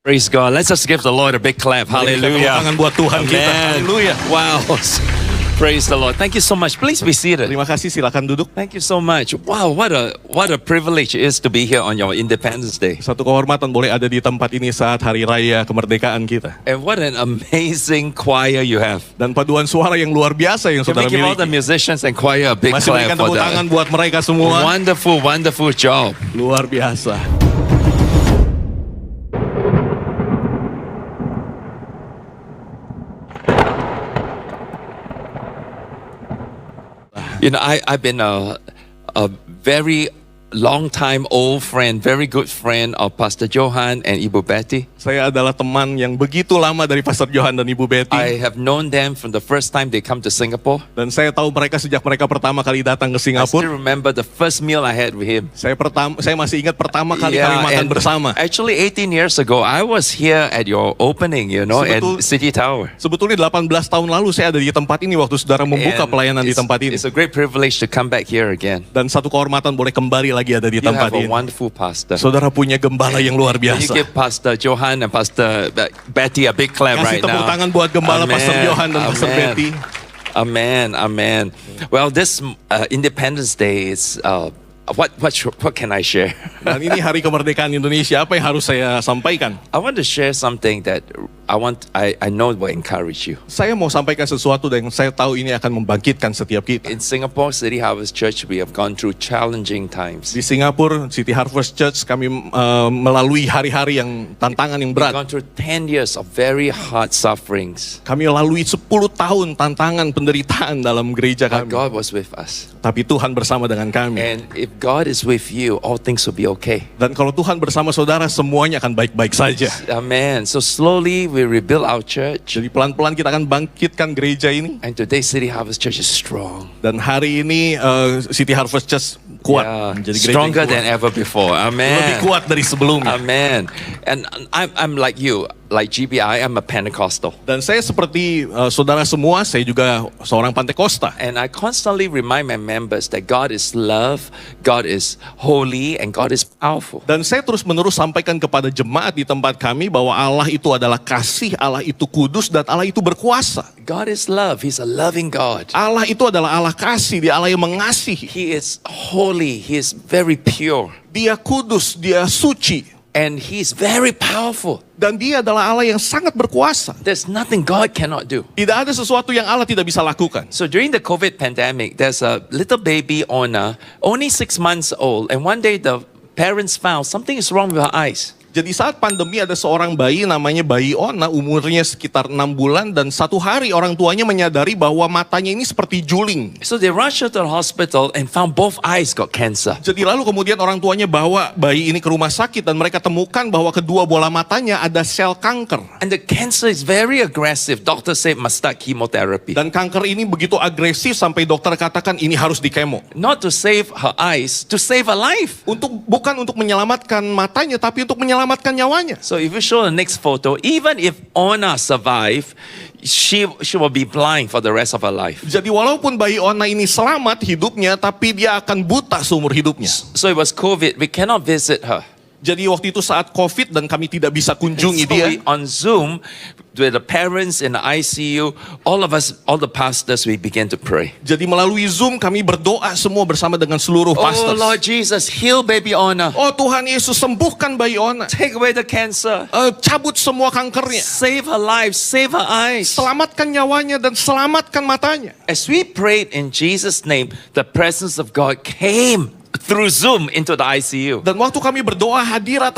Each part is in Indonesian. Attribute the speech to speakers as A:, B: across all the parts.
A: Praise God. Let's just give the Lord a big clap. Hallelujah.
B: Tangan buat Tuhan kita.
A: Amen.
B: Haleluya.
A: Wow. Praise the Lord. Thank you so much. Please be seated.
B: Terima kasih, silakan duduk.
A: Thank you so much. Wow, what a privilege it is to be here on your Independence Day.
B: Satu kehormatan boleh ada di tempat ini saat hari raya kemerdekaan kita.
A: And what an amazing choir you have.
B: Dan paduan suara yang luar biasa yang
A: Can
B: saudara
A: we give all the
B: miliki.
A: musicians and choir a big
B: Masih berikan
A: clap for
B: tepuk tangan
A: that?
B: buat mereka semua.
A: Wonderful job.
B: Luar biasa.
A: You know, I've been a very long time old friend, very good friend of Pastor Johan and Ibu Betty.
B: Saya adalah teman yang begitu lama dari Pastor Johan dan Ibu Betty.
A: I have known them from the first time they come to Singapore.
B: Dan saya tahu mereka sejak mereka pertama kali datang ke
A: I still
B: Singapura.
A: remember the first meal I had with him.
B: Saya masih ingat pertama kali kami makan
A: and
B: bersama.
A: actually 18 years ago, I was here at your opening, you know, at City Tower.
B: Sebetulnya 18 tahun lalu saya ada di tempat ini waktu saudara membuka
A: And
B: pelayanan di tempat ini.
A: it's a great privilege to come back here again.
B: Dan satu kehormatan boleh kembali lagi ada di
A: You
B: tempat
A: have a
B: ini.
A: wonderful pastor.
B: Saudara punya gembala yang luar
A: Can you
B: biasa.
A: give Pastor Johan and Pastor Betty a big clap right
B: Kasih tepuk
A: now?
B: tangan buat gembala Pastor Johan dan Pastor Betty.
A: Amen. Well, this Independence Day is what can I share?
B: Dan ini hari kemerdekaan Indonesia, apa yang harus saya sampaikan?
A: I want to share something that I know will encourage you.
B: Saya mau sampaikan sesuatu yang saya tahu ini akan membangkitkan setiap kita.
A: In Singapore City Harvest Church, we have gone through challenging times.
B: Di Singapura, City Harvest Church, kami melalui hari-hari yang tantangan yang
A: We've
B: berat.
A: gone through 10 years of very hard sufferings.
B: Kami lalui 10 tahun tantangan penderitaan dalam gereja
A: But
B: kami.
A: God was with us.
B: Tapi Tuhan bersama dengan kami.
A: And if God is with you, all things will be okay.
B: Dan kalau Tuhan bersama saudara, semuanya akan baik-baik saja.
A: Amen. So slowly we rebuild our church.
B: Jadi pelan-pelan kita akan bangkitkan gereja ini.
A: And today City Harvest Church is strong.
B: Dan hari ini City Harvest Church kuat.
A: Yeah,
B: Menjadi gereja yang
A: stronger
B: kuat.
A: than ever before. Amen.
B: Lebih kuat dari sebelumnya.
A: Amen. And I'm like you, like GBI, I'm a Pentecostal.
B: Dan saya seperti saudara semua, saya juga seorang Pantekosta.
A: And I constantly remind my members that God is love, God is holy, and God is powerful.
B: Dan saya terus-menerus sampaikan kepada jemaat di tempat kami bahwa Allah itu adalah kasih, Allah itu kudus, dan Allah itu berkuasa.
A: God is love. He's a loving God.
B: Allah itu adalah Allah kasih, Dia Allah yang mengasihi.
A: He is holy. He is very pure.
B: Dia kudus, Dia suci.
A: And He's very powerful.
B: Dan Dia adalah Allah yang sangat berkuasa.
A: There's nothing God cannot do.
B: Tidak ada sesuatu yang Allah tidak bisa lakukan.
A: So during the COVID pandemic, there's a little baby, Ona, only 6 months old. And one day the parents found something is wrong with her eyes.
B: Jadi saat pandemi ada seorang bayi namanya bayi Ona, umurnya sekitar 6 bulan. Dan satu hari orang tuanya menyadari bahwa matanya ini seperti juling.
A: So they rushed her to the hospital and found both eyes got cancer.
B: Jadi lalu kemudian orang tuanya bawa bayi ini ke rumah sakit. Dan mereka temukan bahwa kedua bola matanya ada sel kanker.
A: And the cancer is very aggressive. Doctor said must start chemotherapy.
B: Dan kanker ini begitu agresif sampai dokter katakan ini harus dikemo.
A: Not to save her eyes, to save her life.
B: Bukan untuk menyelamatkan matanya, tapi untuk menyelamatkan nyawanya.
A: So if you show the next photo, even if Ona survive, she will be blind for the rest of her life.
B: Jadi walaupun bayi Ona ini selamat hidupnya, tapi dia akan buta seumur hidupnya.
A: So it was COVID. We cannot visit her.
B: Jadi waktu itu saat COVID dan kami tidak bisa kunjungi
A: So
B: dia.
A: we on Zoom with the parents in the ICU, all of us, all the pastors, we began to pray.
B: Jadi melalui Zoom kami berdoa semua bersama dengan seluruh
A: Oh
B: pastors.
A: Lord Jesus, heal baby Ona.
B: Oh Tuhan Yesus, sembuhkan bayi Ona.
A: Take away the cancer.
B: Cabut semua kankernya.
A: Save her life, save her eyes.
B: Selamatkan nyawanya dan selamatkan matanya.
A: As we prayed in Jesus' name, the presence of God came through Zoom into the ICU.
B: Dan waktu kami berdoa, hadirat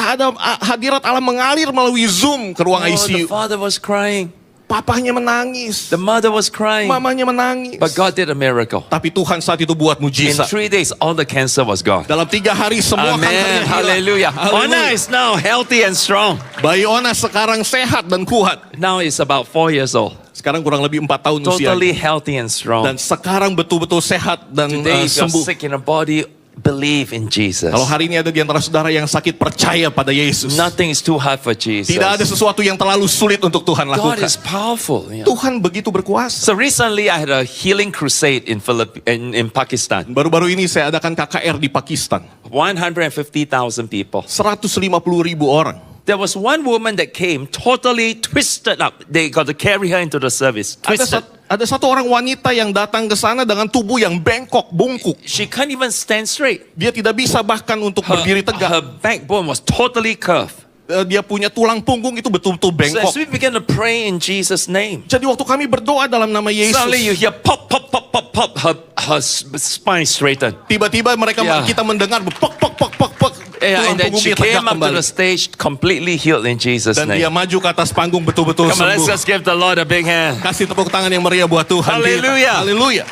B: Allah mengalir melalui Zoom ke ruang
A: The
B: ICU.
A: father was crying.
B: Papahnya menangis.
A: The mother was crying.
B: Mamanya menangis.
A: But God did a miracle.
B: Tapi Tuhan saat itu buat
A: In
B: mujizat.
A: 3 days, all the cancer was gone.
B: Dalam 3 hari semua kankernya
A: Amen.
B: hilang.
A: Hallelujah. Ona is now healthy and strong.
B: Bayi Ona sekarang sehat dan kuat.
A: Now is about 4 years old.
B: Sekarang kurang lebih 4 tahun
A: Totally
B: usianya.
A: healthy and strong.
B: Dan sekarang betul-betul sehat dan
A: Today, if you're
B: sembuh.
A: sick in the body, believe in Jesus.
B: Kalau hari ini ada di antara saudara yang sakit, percaya pada Yesus.
A: Nothing is too hard for Jesus.
B: Tidak ada sesuatu yang terlalu sulit untuk Tuhan
A: God
B: lakukan.
A: is powerful.
B: Tuhan begitu berkuasa.
A: So recently I had a healing crusade in Pakistan.
B: Baru-baru ini saya adakan KKR di Pakistan.
A: 150,000 people.
B: 150.000 orang.
A: There was one woman that came totally twisted up. They got to carry her into the service. Twisted.
B: Ada satu orang wanita yang datang ke sana dengan tubuh yang bengkok, bungkuk.
A: She can't even stand straight.
B: Dia tidak bisa bahkan untuk berdiri
A: Her
B: tegak.
A: backbone was totally curved.
B: Dia punya tulang punggung itu betul-betul
A: So
B: bengkok.
A: as we began to pray in Jesus' name,
B: Jadi waktu kami berdoa dalam nama
A: suddenly you
B: Yesus,
A: hear pop, pop, pop, pop, pop. Her spine straightened.
B: tiba-tiba
A: Yeah.
B: kita mendengar pok pok pok pok pok.
A: Yeah, and
B: Tulang
A: then she
B: punggungnya tegak
A: came up to
B: kembali.
A: the stage completely healed in Jesus'
B: Dan dia
A: name.
B: maju ke atas panggung betul-betul
A: Come on, let's
B: sembuh.
A: just give the Lord a big hand.
B: Kasih tepuk tangan yang meriah buat Tuhan.
A: Hallelujah.
B: Haleluya.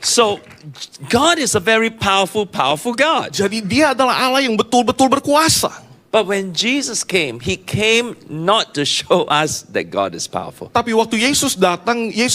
A: So, God is a very powerful, powerful God.
B: Jadi dia adalah Allah yang betul-betul berkuasa.
A: But when Jesus came, He came not to show us that God is powerful.
B: Tapi waktu Yesus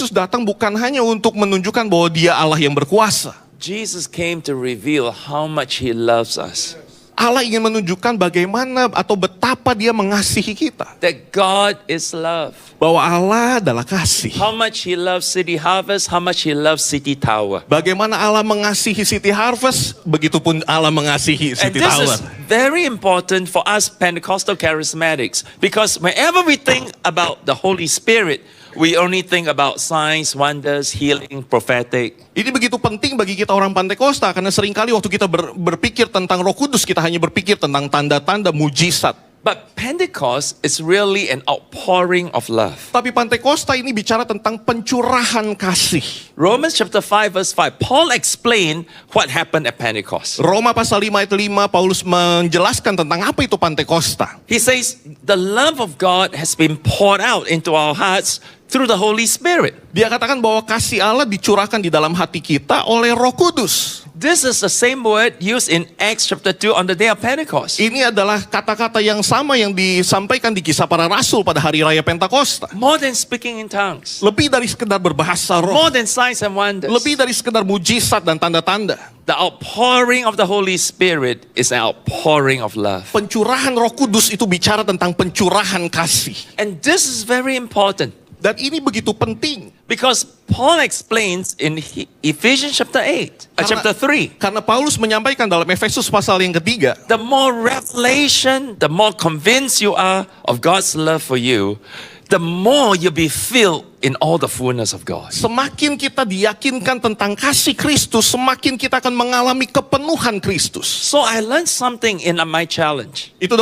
B: datang bukan hanya untuk menunjukkan bahwa dia Allah yang berkuasa.
A: Jesus came to reveal how much He loves us.
B: Allah ingin menunjukkan bagaimana atau betapa dia mengasihi kita.
A: That God is love.
B: Bahwa Allah adalah kasih.
A: How much He loves City Harvest, how much He loves City Tower.
B: Bagaimana Allah mengasihi City Harvest, begitupun Allah mengasihi
A: And
B: City
A: this
B: Tower.
A: is very important for us Pentecostal charismatics, because whenever we think about the Holy Spirit, we only think about signs, wonders, healing, prophetic.
B: Ini begitu penting bagi kita orang Pantekosta, karena seringkali waktu kita berpikir tentang Roh Kudus, kita hanya berpikir tentang tanda-tanda mujizat.
A: But Pentecost is really an outpouring of love.
B: Tapi Pantekosta ini bicara tentang pencurahan kasih.
A: Romans chapter 5 verse 5, Paul explained what happened at Pentecost.
B: Roma pasal 5 ayat 5, Paulus menjelaskan tentang apa itu Pantekosta.
A: He says, the love of God has been poured out into our hearts through the Holy Spirit.
B: Dia katakan bahwa kasih Allah dicurahkan di dalam hati kita oleh Roh Kudus.
A: This is the same word used in Acts chapter 2 on the day of Pentecost.
B: Ini adalah kata-kata yang sama yang disampaikan di Kisah Para Rasul pada hari raya Pentakosta.
A: More than speaking in tongues.
B: Lebih dari sekedar berbahasa roh.
A: More than signs and wonders.
B: Lebih dari sekedar mujizat dan tanda-tanda.
A: The outpouring of the Holy Spirit is an outpouring of love.
B: Pencurahan Roh Kudus itu bicara tentang pencurahan kasih.
A: And this is very important.
B: Dan ini begitu penting.
A: Because Paul explains in Ephesians chapter 8, chapter 3.
B: Karena Paulus menyampaikan dalam Efesus pasal yang ketiga.
A: The more revelation, the more convinced you are of God's love for you, the more you'll be filled in all the fullness of God.
B: Semakin kita diyakinkan tentang kasih Kristus, semakin kita akan mengalami kepenuhan Kristus.
A: So I learned something in my challenge.
B: Itu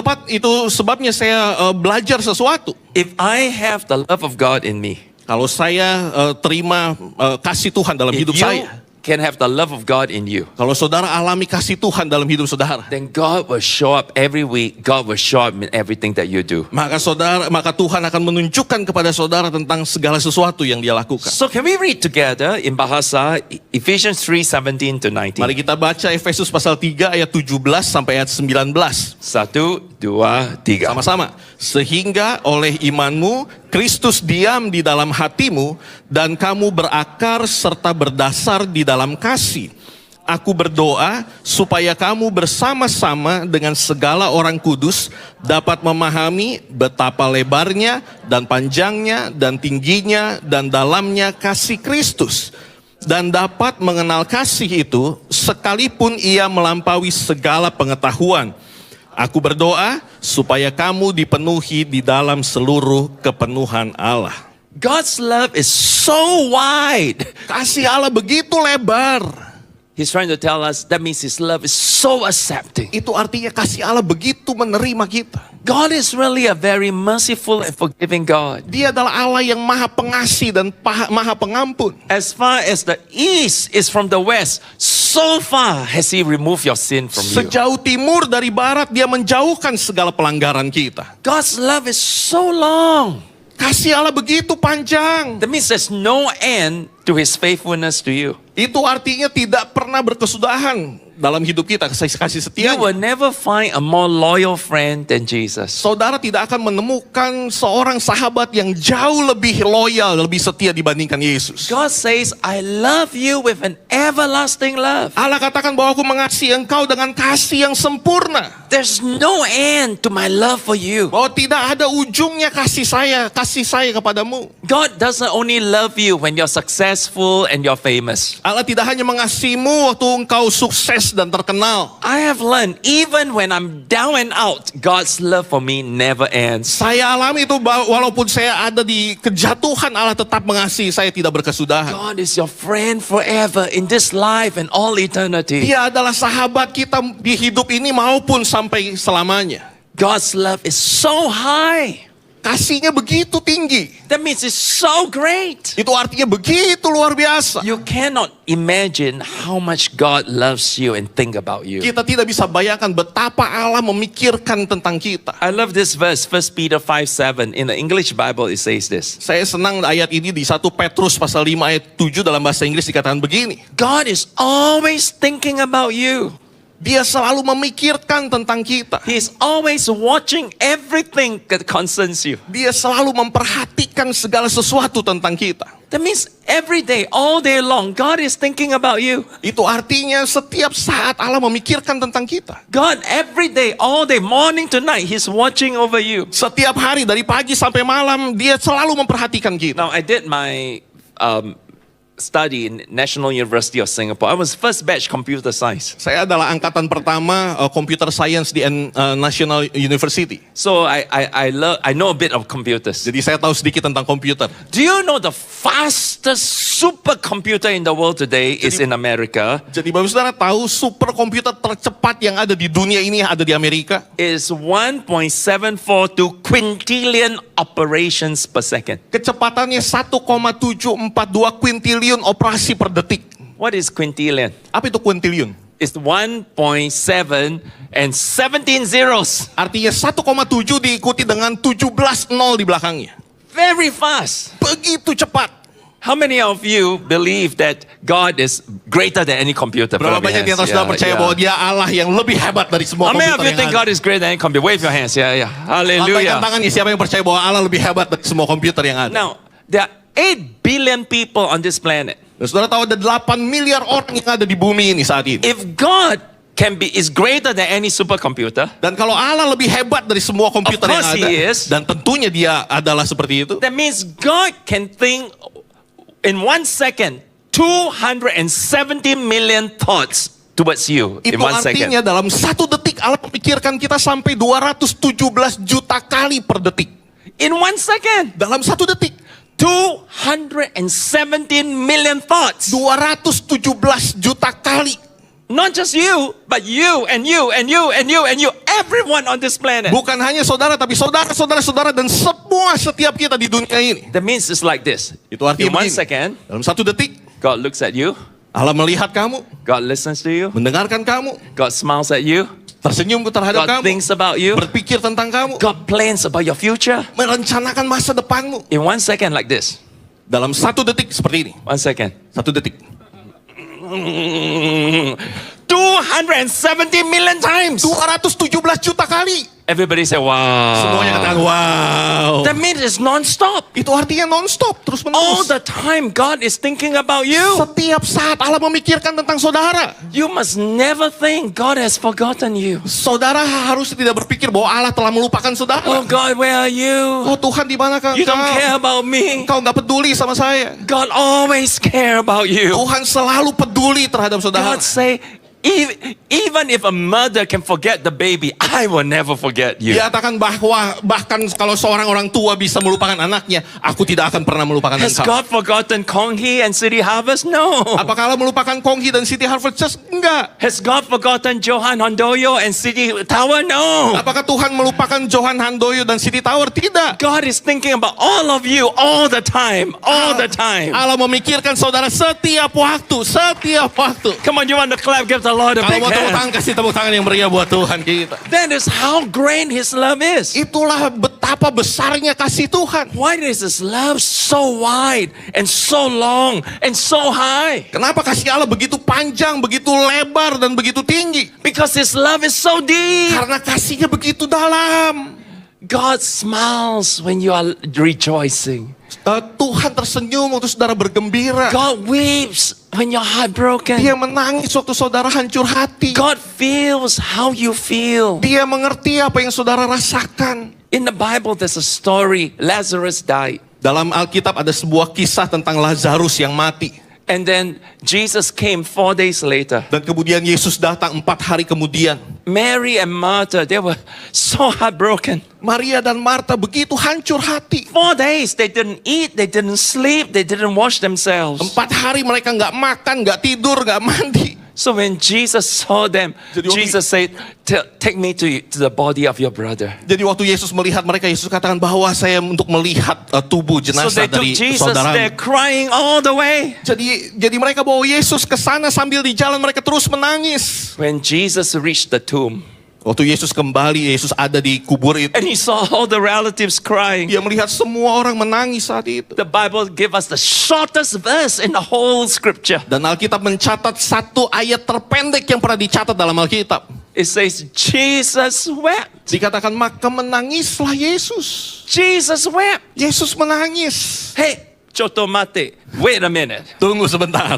B: sebabnya saya belajar sesuatu.
A: If I have the love of God in me,
B: Kalau saya terima kasih Tuhan dalam
A: if
B: hidup
A: you
B: saya.
A: can have the love of God in you,
B: Kalau saudara alami kasih Tuhan dalam hidup saudara.
A: then God will show up every week. God will show up in everything that you do.
B: Maka Tuhan akan menunjukkan kepada saudara tentang segala sesuatu yang dia lakukan.
A: So can we read together in Bahasa Ephesians 3:17 to 19?
B: Mari kita baca Efesus pasal 3 ayat 17 sampai ayat 19.
A: 1, 2, 3.
B: Sama-sama. Sehingga oleh imanmu Kristus diam di dalam hatimu dan kamu berakar serta berdasar di dalam kasih. Aku berdoa supaya kamu bersama-sama dengan segala orang kudus dapat memahami betapa lebarnya dan panjangnya dan tingginya dan dalamnya kasih Kristus. Dan dapat mengenal kasih itu sekalipun ia melampaui segala pengetahuan. Aku berdoa supaya kamu dipenuhi di dalam seluruh kepenuhan Allah.
A: God's love is so wide.
B: Kasih Allah begitu lebar.
A: He's trying to tell us that means His love is so accepting.
B: Itu artinya kasih Allah begitu menerima kita.
A: God is really a very merciful and forgiving God.
B: Dia adalah Allah yang maha pengasih dan maha pengampun.
A: As far as the east is from the west, so far has He removed your sin from you.
B: Sejauh timur dari barat dia menjauhkan segala pelanggaran kita.
A: God's love is so long.
B: Kasih Allah begitu panjang.
A: That means there's no end to His faithfulness to you.
B: Itu artinya tidak pernah berkesudahan dalam hidup kita, kasih setia.
A: You will never find a more loyal friend than Jesus.
B: Saudara tidak akan menemukan seorang sahabat yang jauh lebih loyal, lebih setia dibandingkan Yesus.
A: God says, I love you with an everlasting love.
B: Allah katakan bahwa aku mengasihi engkau dengan kasih yang sempurna.
A: There's no end to my love for you.
B: Bahwa tidak ada ujungnya kasih saya kepadamu.
A: God doesn't only love you when you're successful successful and you're famous.
B: Allah tidak hanya mengasihimu waktu engkau sukses dan terkenal.
A: I have learned even when I'm down and out, God's love for me never ends.
B: Saya alami itu walaupun saya ada di kejatuhan, Allah tetap mengasihi saya tidak berkesudahan.
A: God is your friend forever in this life and all eternity.
B: Dia adalah sahabat kita di hidup ini maupun sampai selamanya.
A: God's love is so high.
B: Kasihnya begitu tinggi.
A: That means it's so great.
B: Itu artinya begitu luar biasa.
A: You cannot imagine how much God loves you and think about you.
B: Kita tidak bisa bayangkan betapa Allah memikirkan tentang kita.
A: I love this verse, 1 Peter 5:7. In the English Bible it says this.
B: Saya senang ayat ini di 1 Petrus pasal 5 ayat 7 dalam bahasa Inggris dikatakan begini.
A: God is always thinking about you.
B: Dia selalu memikirkan tentang kita.
A: He's always watching everything that concerns you.
B: Dia selalu memperhatikan segala sesuatu tentang kita.
A: That means every day, all day long, God is thinking about you.
B: Itu artinya setiap saat Allah memikirkan tentang kita.
A: God, every day, all day, morning to night, He's watching over you.
B: Setiap hari dari pagi sampai malam Dia selalu memperhatikan kita.
A: Now, I did my study in National University of Singapore. I was first batch computer science.
B: Saya adalah angkatan pertama computer science di National University.
A: So I know a bit of computers.
B: Jadi saya tahu sedikit tentang komputer.
A: Do you know the fastest supercomputer in the world today is in America?
B: Jadi Bapak Saudara tahu superkomputer tercepat yang ada di dunia ini ada di Amerika?
A: Is 1.742 quintillion operations per second.
B: Kecepatannya 1,742 quintillion operasi per detik.
A: What is quintillion?
B: Apa itu quintillion?
A: It's 1.7 and 17 zeros.
B: Artinya 1,7 diikuti dengan 17 nol di belakangnya.
A: Very fast.
B: Begitu cepat.
A: How many of you believe that God is greater than any computer?
B: Berapa banyak di antara saudara percaya bahwa Dia Allah yang lebih hebat dari semua
A: How many
B: komputer
A: of you
B: yang
A: think
B: ada?
A: God is greater than any computer? Wave your hands. Yeah.
B: Lambaikan
A: Hallelujah.
B: tangannya siapa yang percaya bahwa Allah lebih hebat dari semua komputer yang ada.
A: Now, there are 8 billion people on this planet.
B: Dan saudara tahu ada 8 miliar orang yang ada di bumi ini saat ini.
A: If God is greater than any supercomputer,
B: Dan kalau Allah lebih hebat dari semua komputer
A: Of
B: yang
A: course
B: ada,
A: He is.
B: dan tentunya Dia adalah seperti itu.
A: that means God can think in 1 second 270 million thoughts towards you in
B: Itu
A: 1 second.
B: artinya dalam 1 detik Allah memikirkan kita sampai 217 juta kali per detik.
A: In 1 second,
B: Dalam 1 detik,
A: 217 million thoughts.
B: 217 juta kali.
A: Not just you, but you and you and you and you and you, everyone on this planet.
B: Bukan hanya saudara, tapi saudara-saudara dan semua setiap kita di dunia ini.
A: That means it's like this.
B: Itu artinya
A: In 1
B: begini.
A: second,
B: Dalam 1 detik,
A: God looks at you,
B: Allah melihat kamu,
A: God listens to you,
B: mendengarkan kamu,
A: God smiles at you,
B: tersenyum terhadap
A: God
B: kamu,
A: thinks about you,
B: berpikir tentang kamu,
A: God plans about your future.
B: merencanakan masa depanmu.
A: In 1 second like this.
B: Dalam 1 detik seperti ini.
A: 1 second.
B: 1 detik.
A: 270 million times.
B: 217 juta kali.
A: Everybody say, wow.
B: Semuanya katakan wow.
A: That means it's non-stop.
B: Itu artinya non-stop, terus
A: All
B: menerus.
A: the time God is thinking about you.
B: Setiap saat Allah memikirkan tentang saudara.
A: You must never think God has forgotten you.
B: Saudara harus tidak berpikir bahwa Allah telah melupakan saudara.
A: Oh God, where are you?
B: Oh Tuhan, di manakah
A: You don't
B: engkau?
A: care about me.
B: Engkau nggak peduli sama saya.
A: God always care about you.
B: Tuhan selalu peduli terhadap saudara.
A: God say, even if a mother can forget the baby, I will never forget you.
B: Dia katakan bahwa bahkan kalau seorang orang tua bisa melupakan anaknya, aku tidak akan pernah melupakan
A: Has
B: engkau.
A: God forgotten Konghi and City Harvest? No.
B: Apakah Allah melupakan Konghi dan City Harvest Church? Enggak.
A: Has God forgotten Johan Hondoyo and City Tower? No.
B: Apakah Tuhan melupakan Johan Handoyo dan City Tower? Tidak.
A: God is thinking about all of you all the time. All the time.
B: Allah memikirkan saudara setiap waktu, setiap waktu.
A: Come on, you want to clap? Give the Lord a
B: Kalau
A: big
B: mau tepuk
A: hand.
B: tangan, kasih tepuk tangan yang meriah buat Tuhan kita.
A: That is how great His love is.
B: Itulah betapa besarnya kasih Tuhan.
A: Why is His love so wide and so long and so high?
B: Kenapa kasih Allah begitu panjang, begitu lebar, dan begitu tinggi?
A: Because His love is so deep.
B: Karena kasihnya begitu dalam.
A: God smiles when you are rejoicing.
B: Tuhan tersenyum waktu saudara bergembira.
A: God weeps when you're heartbroken.
B: Dia menangis waktu saudara hancur hati.
A: God feels how you feel.
B: Dia mengerti apa yang saudara rasakan.
A: In the Bible, there's a story. Lazarus died.
B: Dalam Alkitab ada sebuah kisah tentang Lazarus yang mati.
A: And then Jesus came 4 days later.
B: Dan kemudian Yesus datang 4 hari kemudian.
A: Mary and Martha, they were so heartbroken.
B: Maria dan Marta begitu hancur hati.
A: 4 days, they didn't eat, they didn't sleep, they didn't wash themselves.
B: 4 hari mereka nggak makan, nggak tidur, nggak mandi.
A: So when Jesus saw them,
B: Jadi waktu-
A: Jesus said, take me to the body of your brother.
B: Jadi waktu Yesus melihat mereka, Yesus katakan bahwa saya untuk melihat tubuh
A: So
B: jenazah
A: they took
B: dari
A: Jesus,
B: saudara.
A: they're crying all the way.
B: Jadi mereka bawa Yesus ke sana, sambil di jalan mereka terus menangis.
A: When Jesus reached the tomb,
B: Waktu Yesus kembali, Yesus ada di kubur itu.
A: and he saw all the relatives crying,
B: Dia melihat semua orang menangis saat itu.
A: the Bible gave us the shortest verse in the whole scripture.
B: Dan Alkitab mencatat satu ayat terpendek yang pernah dicatat dalam Alkitab.
A: It says, Jesus wept.
B: Dikatakan maka menangislah Yesus.
A: Jesus wept.
B: Yesus menangis.
A: Hey, Chotomate, wait a minute.
B: Tunggu sebentar.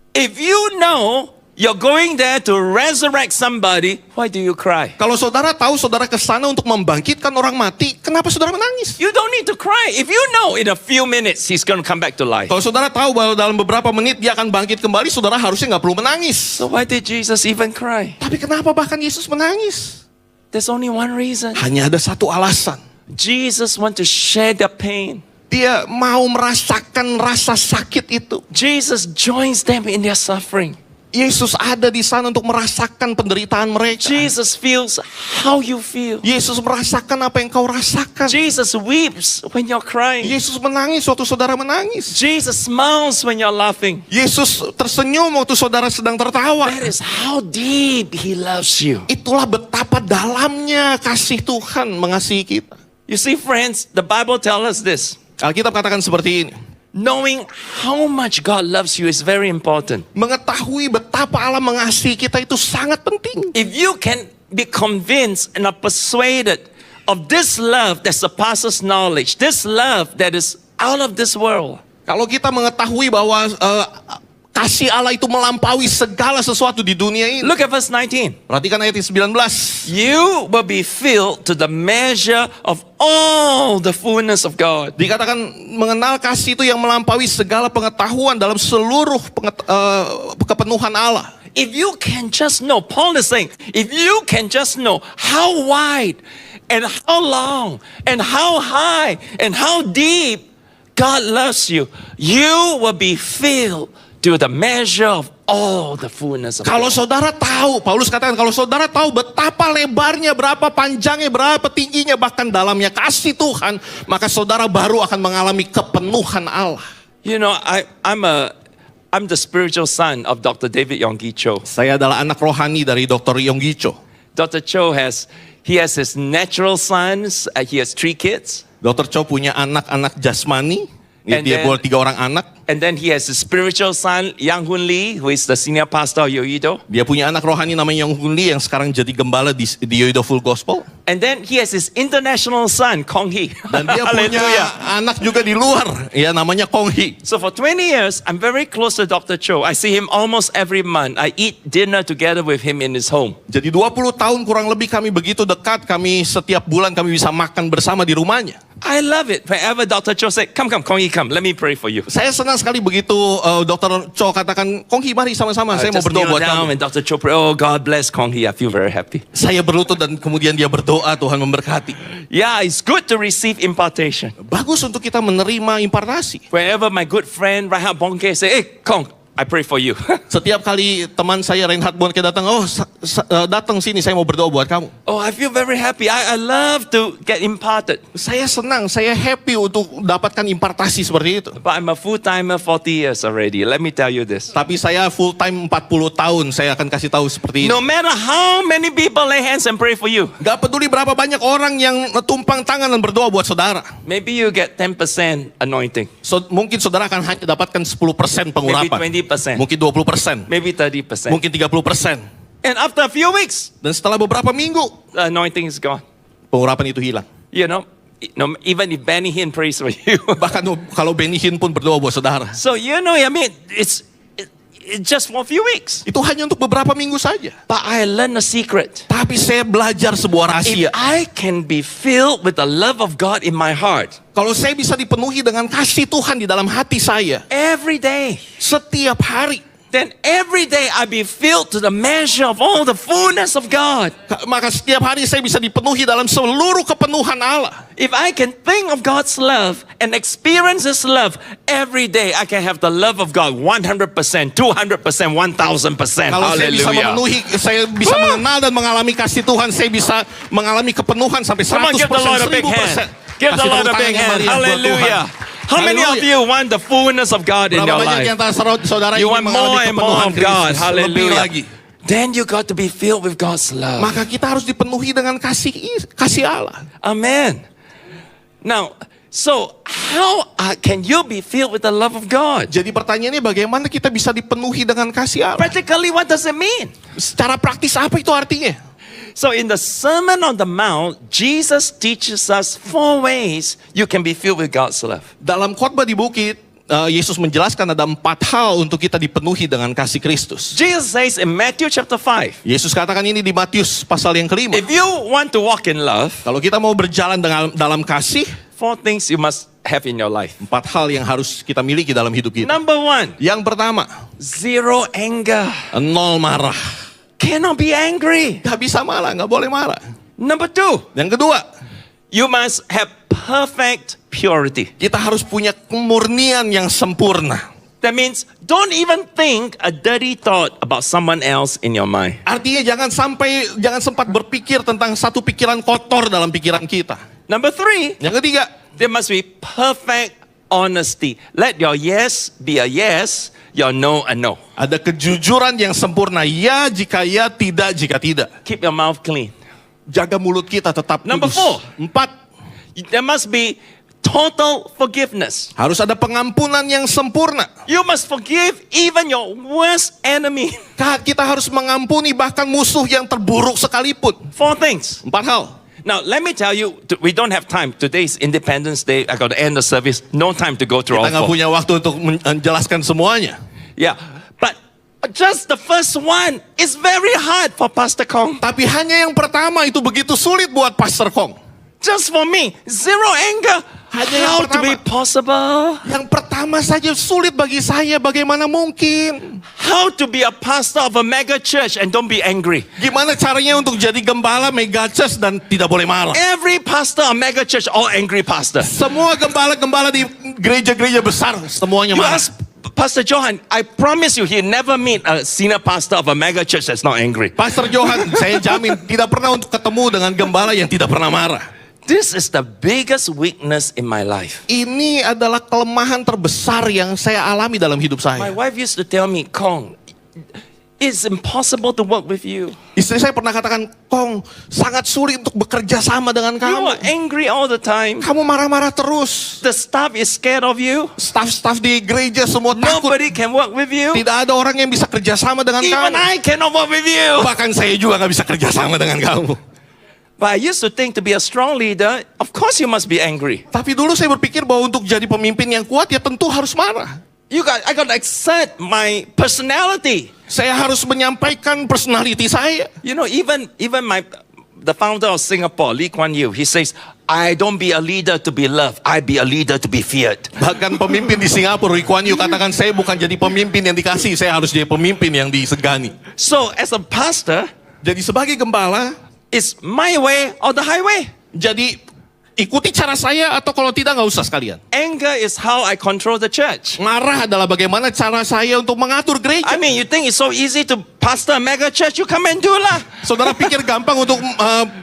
A: If you know you're going there to resurrect somebody, why do you cry?
B: Kalau saudara tahu saudara ke sana untuk membangkitkan orang mati, kenapa saudara menangis?
A: You don't need to cry. If you know in a few minutes he's going to come back to life.
B: Kalau saudara tahu bahwa dalam beberapa menit dia akan bangkit kembali, saudara harusnya nggak perlu menangis.
A: So why did Jesus even cry?
B: Tapi kenapa bahkan Yesus menangis?
A: There's only one reason.
B: Hanya ada satu alasan.
A: Jesus want to share the pain.
B: Dia mau merasakan rasa sakit itu.
A: Jesus joins them in their suffering.
B: Yesus ada di sana untuk merasakan penderitaan mereka.
A: Jesus feels how you feel.
B: Yesus merasakan apa yang kau rasakan.
A: Jesus weeps when you're crying.
B: Yesus menangis waktu saudara menangis.
A: Jesus smiles when you're laughing.
B: Yesus tersenyum waktu saudara sedang tertawa.
A: That is how deep he loves you.
B: Itulah betapa dalamnya kasih Tuhan mengasihi kita.
A: You see, friends, the Bible tells us this.
B: Alkitab katakan seperti ini.
A: Knowing how much God loves you is very important.
B: Mengetahui betapa Allah mengasihi kita itu sangat penting.
A: If you can be convinced and are persuaded of this love that surpasses knowledge, this love that is out of this world,
B: Kalau kita mengetahui bahwa kasih Allah itu melampaui segala sesuatu di dunia ini.
A: look at verse 19.
B: Perhatikan ayat 19.
A: You will be filled to the measure of all the fullness of God.
B: Dikatakan mengenal kasih itu yang melampaui segala pengetahuan dalam seluruh kepenuhan Allah.
A: If you can just know, Paul is saying, if you can just know how wide and how long and how high and how deep God loves you, you will be filled to the measure of all the fullness of
B: Kalau
A: God.
B: saudara tahu, Paulus katakan kalau saudara tahu betapa lebarnya, berapa panjangnya, berapa tingginya, bahkan dalamnya kasih Tuhan, maka saudara baru akan mengalami kepenuhan Allah.
A: You know, I'm the spiritual son of Dr. David Yonggi Cho.
B: Saya adalah anak rohani dari Dr. Yonggi Cho.
A: Dr. Cho has his natural sons. He has 3 kids.
B: Dr. Cho punya anak-anak jasmani.
A: And
B: Dia
A: then-
B: bawa 3 orang anak.
A: And then he has a spiritual son, Yang Hun Lee, who is the senior pastor of Yoido.
B: Dia punya anak rohani namanya Yong Hun Lee yang sekarang jadi gembala di Yoido Full Gospel.
A: And then he has his international son, Kong Hee.
B: Dan dia punya anak juga di luar, ya namanya Kong Hee.
A: So for 20 years, I'm very close to Dr. Cho. I see him almost every month. I eat dinner together with him in his home.
B: Jadi 20 tahun kurang lebih kami begitu dekat, kami setiap bulan kami bisa makan bersama di rumahnya.
A: I love it. Whenever Dr. Cho say, come, Kong Hee, come. Let me pray for you.
B: Saya senang sekali begitu Dr. Cho katakan, Kong Hee mari sama-sama, saya mau
A: Just
B: berdoa
A: kneel
B: buat
A: down
B: kamu.
A: and Dr. Cho pray. Oh, God bless Kong Hee. I feel very happy.
B: Saya berlutut dan kemudian dia berdoa, Tuhan memberkati.
A: Yeah, it's good to receive impartation.
B: Bagus untuk kita menerima impartasi.
A: Whenever my good friend Reinhard Bonke say, hey, Kong, I pray for you.
B: Setiap kali teman saya Reinhard Bonke datang, datang sini, saya mau berdoa buat kamu.
A: Oh, I feel very happy. I love to get imparted.
B: Saya senang, saya happy untuk dapatkan impartasi seperti itu.
A: But I'm a full-timer 40 years already. Let me tell you this.
B: Tapi saya full time 40 tahun, saya akan kasih tahu seperti ini.
A: No matter how many people lay hands and pray for you,
B: Gak peduli berapa banyak orang yang tumpang tangan dan berdoa buat saudara.
A: maybe you get 10% anointing,
B: Mungkin saudara akan hanya dapatkan 10% pengurapan.
A: maybe 20%,
B: Mungkin 20%.
A: maybe 30%.
B: Mungkin 30%.
A: And after a few weeks,
B: Dan setelah beberapa minggu,
A: the anointing is gone.
B: pengurapan itu hilang.
A: You know, even if Benny Hinn prays for you.
B: Bahkan kalau Benny Hinn pun berdoa buat saudara.
A: So, you know, I mean, just for a few weeks.
B: Itu hanya untuk beberapa minggu saja.
A: But I learned a secret.
B: Tapi saya belajar sebuah rahasia.
A: If I can be filled with the love of God in my heart
B: Kalau saya bisa dipenuhi dengan kasih Tuhan di dalam hati saya
A: every day,
B: setiap hari,
A: then every day I be filled to the measure of all the fullness of God.
B: maka setiap hari saya bisa dipenuhi dalam seluruh kepenuhan Allah.
A: If I can think of God's love and experience His love every day, I can have the love of God 100%, 200%, 1000%.
B: Kalau saya bisa
A: Hallelujah.
B: memenuhi, saya bisa mengenal dan mengalami kasih Tuhan, saya bisa mengalami kepenuhan sampai
A: Come on,
B: 100%,
A: give the Lord a big
B: 1000%.
A: hand. Give the
B: Kasih
A: Lord a
B: tepuk
A: big
B: tangan
A: hand.
B: kembali buat
A: Hallelujah.
B: Tuhan.
A: How many of
B: Hallelujah.
A: you want the fullness of God in your
B: Berapa banyak
A: life?
B: yang saudara
A: You
B: ingin
A: want more
B: mengalami
A: and more
B: kepenuhan
A: of God.
B: Kristus lebih
A: Hallelujah.
B: lagi?
A: Then you got to be filled with God's love.
B: Maka kita harus dipenuhi dengan kasih Allah.
A: Amen. Now, so how can you be filled with the love of God?
B: Jadi pertanyaannya bagaimana kita bisa dipenuhi dengan kasih Allah?
A: Practically, what does it mean?
B: Secara praktis apa itu artinya?
A: So in the Sermon on the Mount, Jesus teaches us 4 ways you can be filled with God's love.
B: Dalam khotbah di bukit, Yesus menjelaskan ada 4 hal untuk kita dipenuhi dengan kasih Kristus.
A: Jesus says in Matthew chapter 5,
B: Yesus katakan ini di Matius pasal yang kelima.
A: if you want to walk in love,
B: Kalau kita mau berjalan dalam kasih,
A: 4 things you must have in your life.
B: 4 hal yang harus kita miliki dalam hidup kita.
A: Number 1,
B: Yang pertama,
A: 0 anger.
B: 0 marah.
A: Cannot be angry.
B: Gak bisa marah, gak boleh marah.
A: Number 2,
B: Yang kedua,
A: you must have perfect purity.
B: kita harus punya kemurnian yang sempurna.
A: That means don't even think a dirty thought about someone else in your mind.
B: Artinya jangan sempat berpikir tentang satu pikiran kotor dalam pikiran kita.
A: Number 3,
B: Yang ketiga,
A: there must be perfect honesty. Let your yes be a yes, your no a no.
B: ada kejujuran yang sempurna. Ya jika ya, tidak jika tidak.
A: Keep your mouth clean.
B: Jaga mulut kita tetap
A: Number
B: kudus.
A: 4.
B: 4,
A: There must be total forgiveness.
B: harus ada pengampunan yang sempurna.
A: You must forgive even your worst enemy.
B: Kita harus mengampuni bahkan musuh yang terburuk sekalipun.
A: 4 things.
B: 4 hal.
A: Now, let me tell you, we don't have time. Today is Independence Day. I got to end the service. No time to go through
B: Kita nggak
A: all 4.
B: punya waktu untuk menjelaskan semuanya.
A: Yeah, but just the first one is very hard for Pastor Kong.
B: Tapi hanya yang pertama itu begitu sulit buat Pastor Kong.
A: Just for me, 0 anger.
B: Hanya yang
A: How to
B: pertama.
A: be possible?
B: Yang pertama saja sulit bagi saya, bagaimana mungkin?
A: How to be a pastor of a mega church and don't be angry?
B: Gimana caranya untuk jadi gembala mega church dan tidak boleh marah?
A: Every pastor of mega church, all angry pastor.
B: Semua gembala-gembala di gereja-gereja besar semuanya
A: You
B: marah.
A: ask Pastor Johan, I promise you, he never meet a senior pastor of a mega church that's not angry.
B: Pastor Johan, saya jamin tidak pernah untuk ketemu dengan gembala yang tidak pernah marah.
A: This is the biggest weakness in my life.
B: Ini adalah kelemahan terbesar yang saya alami dalam hidup
A: My
B: saya.
A: wife used to tell me, Kong, it's impossible to work with you.
B: Istri saya pernah katakan, Kong, sangat sulit untuk bekerja sama dengan
A: You
B: kamu.
A: are angry all the time.
B: Kamu marah-marah terus.
A: The staff is scared of you.
B: Staf-staf di gereja semua takut.
A: Nobody can work with you.
B: Tidak ada orang yang bisa kerja sama dengan
A: Even
B: kamu.
A: I cannot work with you.
B: Bahkan saya juga gak bisa kerja sama dengan kamu.
A: But I used to think to be a strong leader, of course you must be angry.
B: Tapi dulu saya berpikir bahwa untuk jadi pemimpin yang kuat ya tentu harus marah.
A: I got to accept my personality.
B: Saya harus menyampaikan personality saya.
A: You know, even the founder of Singapore, Lee Kuan Yew, he says, I don't be a leader to be loved, I be a leader to be feared.
B: Bahkan pemimpin di Singapura, Lee Kuan Yew katakan, saya bukan jadi pemimpin yang dikasih, saya harus jadi pemimpin yang disegani.
A: So as a pastor,
B: Jadi sebagai gembala,
A: it's my way or the highway.
B: jadi ikuti cara saya atau kalau tidak nggak usah sekalian.
A: Anger is how I control the church.
B: Marah adalah bagaimana cara saya untuk mengatur gereja.
A: I mean, you think it's so easy to pastor a mega church? You come and do lah.
B: Saudara pikir gampang untuk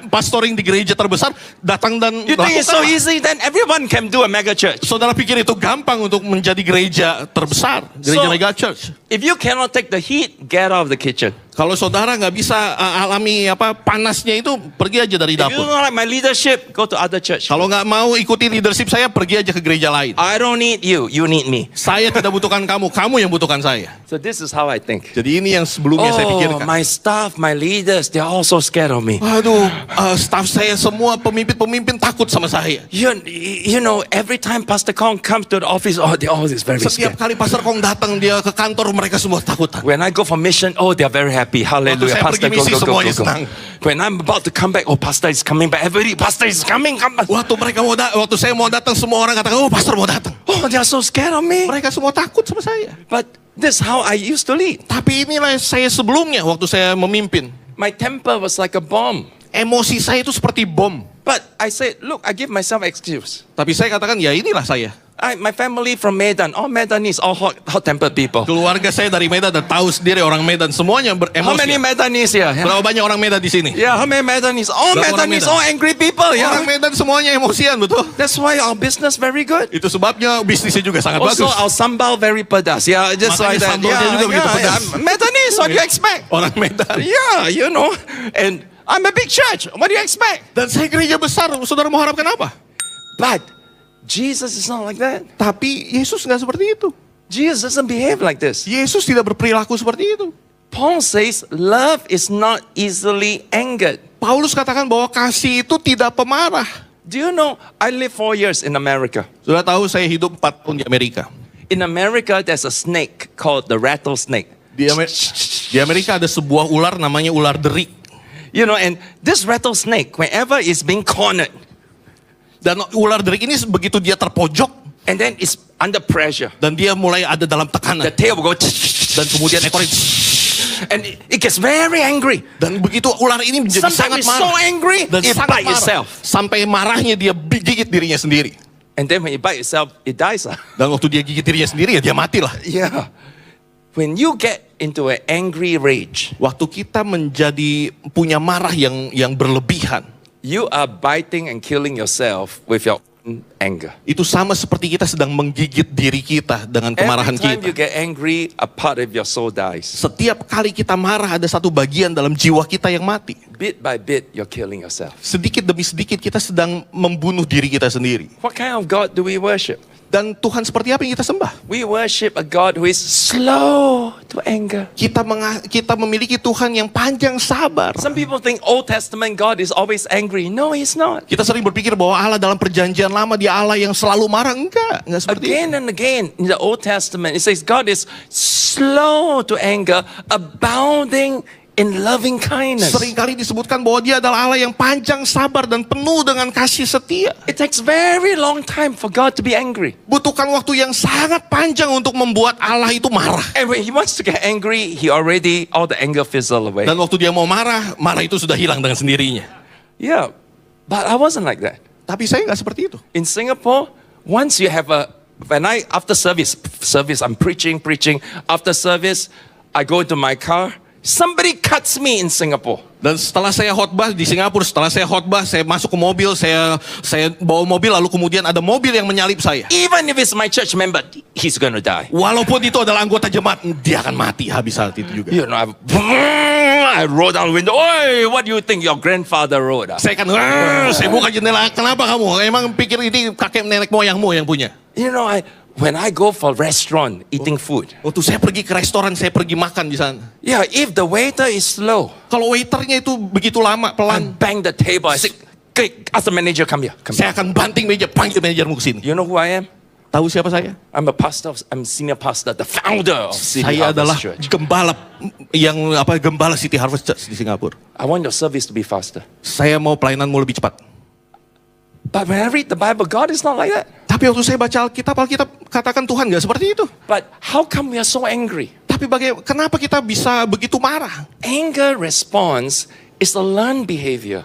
B: pastoring di gereja terbesar, datang dan
A: You think it's so
B: lakukan.
A: easy? Then everyone can do a mega church.
B: Saudara pikir itu gampang untuk menjadi gereja terbesar, gereja
A: So-
B: mega church.
A: If you cannot take the heat, get out of the kitchen.
B: Kalau saudara nggak bisa alami panasnya itu, pergi aja dari
A: If you
B: dapur.
A: don't like my leadership, go to other church.
B: Kalau nggak mau ikuti leadership saya, pergi aja ke gereja lain.
A: I don't need you, you need me.
B: Saya tidak butuhkan kamu, kamu yang butuhkan saya.
A: So this is how I think.
B: Jadi ini yang sebelumnya yang saya
A: Oh,
B: pikirkan.
A: my staff, my leaders, they're all so scared of me.
B: Waduh, staff saya semua pemimpin-pemimpin takut sama saya.
A: You know, every time Pastor Kong comes to the office, oh, they're always very
B: Setiap
A: scared.
B: kali Pastor Kong datang dia ke kantor, mereka semua takutan.
A: When I go for mission, oh, they're very happy. Hallelujah.
B: saya
A: Pastor,
B: pergi misi, semuanya
A: go.
B: senang.
A: When I'm about to come back, oh, Pastor is coming back. Everybody, Pastor is coming, come back.
B: Waktu saya mau datang, semua orang katakan, oh Pastor mau datang.
A: Oh, they're so scared of me.
B: Mereka semua takut sama saya.
A: But this is how I used to lead.
B: Tapi inilah saya sebelumnya waktu saya memimpin.
A: My temper was like a bomb.
B: Emosi saya itu seperti bom.
A: But I said, look, I give myself excuse.
B: Tapi saya katakan, ya inilah saya.
A: My family from Medan, all Medanese, all hot-tempered people.
B: Keluarga saya dari Medan dan tahu sendiri orang Medan semuanya
A: How many
B: beremosi.
A: Medanese here? Yeah.
B: Berapa banyak orang Medan di sini?
A: Yeah, how many Medanese? All
B: Berapa orang
A: Medanese,
B: Medan?
A: all angry people.
B: Orang
A: Yeah.
B: Medan semuanya emosian, betul?
A: That's why our business very good.
B: Itu sebabnya bisnisnya juga sangat
A: Also,
B: bagus.
A: our sambal very pedas. Yeah, just
B: Makanya
A: like that.
B: sambalnya juga begitu pedas.
A: Medanese, what do you expect?
B: Orang Medan.
A: Yeah, you know. And I'm a big church. What do you expect?
B: Dan saya gereja besar, saudara mau harapkan apa?
A: But Jesus is not like that.
B: Tapi Yesus nggak seperti itu.
A: Jesus doesn't behave like this.
B: Yesus tidak berperilaku seperti itu.
A: Paul says, love is not easily angered.
B: Paulus katakan bahwa kasih itu tidak pemarah.
A: Do you know, I lived 4 years in America.
B: Sudah tahu saya hidup 4 tahun di Amerika.
A: In America, there's a snake called the rattlesnake.
B: Di Amerika ada sebuah ular namanya ular deri.
A: You know, and this rattlesnake, whenever it's being cornered,
B: Dan ular deri ini begitu dia terpojok
A: and then it's under pressure,
B: dan dia mulai ada dalam
A: the
B: tekanan
A: tail will go,
B: dan kemudian ekornya
A: and it gets very angry.
B: dan begitu ular ini menjadi sangat
A: Sometimes it's so
B: marah
A: angry,
B: dan
A: it
B: sangat
A: bites
B: marah
A: itself.
B: sampai marahnya dia gigit dirinya sendiri.
A: And then when it bites itself, it dies.
B: Dan waktu dia gigit dirinya sendiri ya dia mati lah.
A: Yeah. When you get into an angry rage,
B: Waktu kita menjadi punya marah yang berlebihan,
A: you are biting and killing yourself with your own anger.
B: itu sama seperti kita sedang menggigit diri kita dengan kemarahan
A: Every time you
B: kita.
A: get angry, a part of your soul dies.
B: Setiap kali kita marah ada satu bagian dalam jiwa kita yang mati.
A: Bit by bit, you're killing yourself.
B: Sedikit demi sedikit kita sedang membunuh diri kita sendiri.
A: What kind of God do we worship?
B: Dan Tuhan seperti apa yang kita sembah?
A: We worship a God who is slow to anger.
B: Kita memiliki Tuhan yang panjang sabar.
A: Some people think Old Testament God is always angry. No, He's not.
B: Kita sering berpikir bahwa Allah dalam perjanjian lama dia Allah yang selalu marah. Enggak seperti itu.
A: Again and again in the Old Testament, it says God is slow to anger, abounding in loving kindness.
B: Seringkali disebutkan bahwa dia adalah Allah yang panjang sabar dan penuh dengan kasih setia.
A: It takes very long time for God to be angry.
B: Butuhkan waktu yang sangat panjang untuk membuat Allah itu marah.
A: And when He wants to get angry, all the anger fizzle away.
B: Dan waktu dia mau marah, marah itu sudah hilang dengan sendirinya.
A: Yeah, but I wasn't like that.
B: Tapi saya nggak seperti itu.
A: In Singapore, once you have after service, I'm preaching. After service, I go into my car. Somebody cuts me in Singapore.
B: Dan setelah saya khotbah di Singapura, saya masuk ke mobil, saya bawa mobil, lalu kemudian ada mobil yang menyalip saya.
A: Even if it's my church member, he's gonna die.
B: Walaupun itu adalah anggota jemaat, dia akan mati habis saat itu juga.
A: You know, I roll down the window. Oi, what do you think your grandfather wrote?
B: Saya kan, saya buka jendela, kenapa kamu? Emang pikir ini kakek nenek moyangmu yang punya?
A: You know, when I go for restaurant, eating food.
B: Waktu saya pergi ke restoran, saya pergi makan di sana.
A: Yeah, if the waiter is slow,
B: Kalau waiternya itu begitu lama,
A: I
B: pelan,
A: bang the table. I say, okay, ask the manager, come here.
B: saya akan banting meja, panggil manajermu ke sini.
A: You know who I am?
B: Tahu siapa saya?
A: I'm senior pastor, the founder of City
B: Saya adalah
A: Harvest Church.
B: gembala City Harvest Church di Singapura.
A: I want your service to be faster.
B: Saya mau pelayananmu lebih cepat.
A: But when I read the Bible, God is not like that.
B: Tapi waktu saya baca Alkitab katakan Tuhan gak seperti itu.
A: But how come we are so angry?
B: Tapi kenapa kita bisa begitu marah?
A: Anger response is a learned behavior.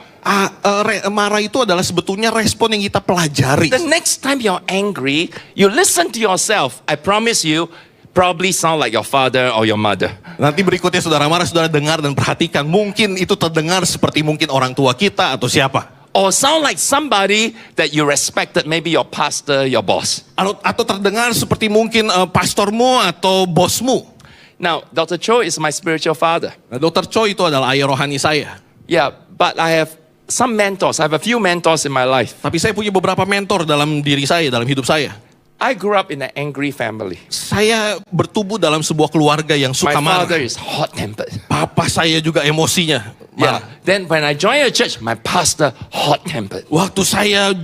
B: Marah itu adalah sebetulnya respon yang kita pelajari.
A: The next time you're angry, you listen to yourself. I promise you, probably sound like your father or your mother.
B: Nanti berikutnya saudara marah, saudara dengar dan perhatikan. Mungkin itu terdengar seperti mungkin orang tua kita atau siapa.
A: Or sound like somebody that you respected, maybe your pastor, your boss.
B: Atau terdengar seperti mungkin pastormu atau bosmu.
A: Now, Dr. Cho is my spiritual father.
B: Nah, Dr. Choi itu adalah ayah rohani saya.
A: Yeah, but I have some mentors. I have a few mentors in my life.
B: Tapi saya punya beberapa mentor dalam diri saya, dalam hidup saya.
A: I grew up in an angry family.
B: Saya bertumbuh dalam sebuah keluarga yang
A: My
B: suka
A: father
B: marah.
A: is hot-tempered.
B: Papa saya juga emosinya
A: Yeah.
B: marah.
A: Then when I joined a church, my pastor hot-tempered.
B: Waktu saya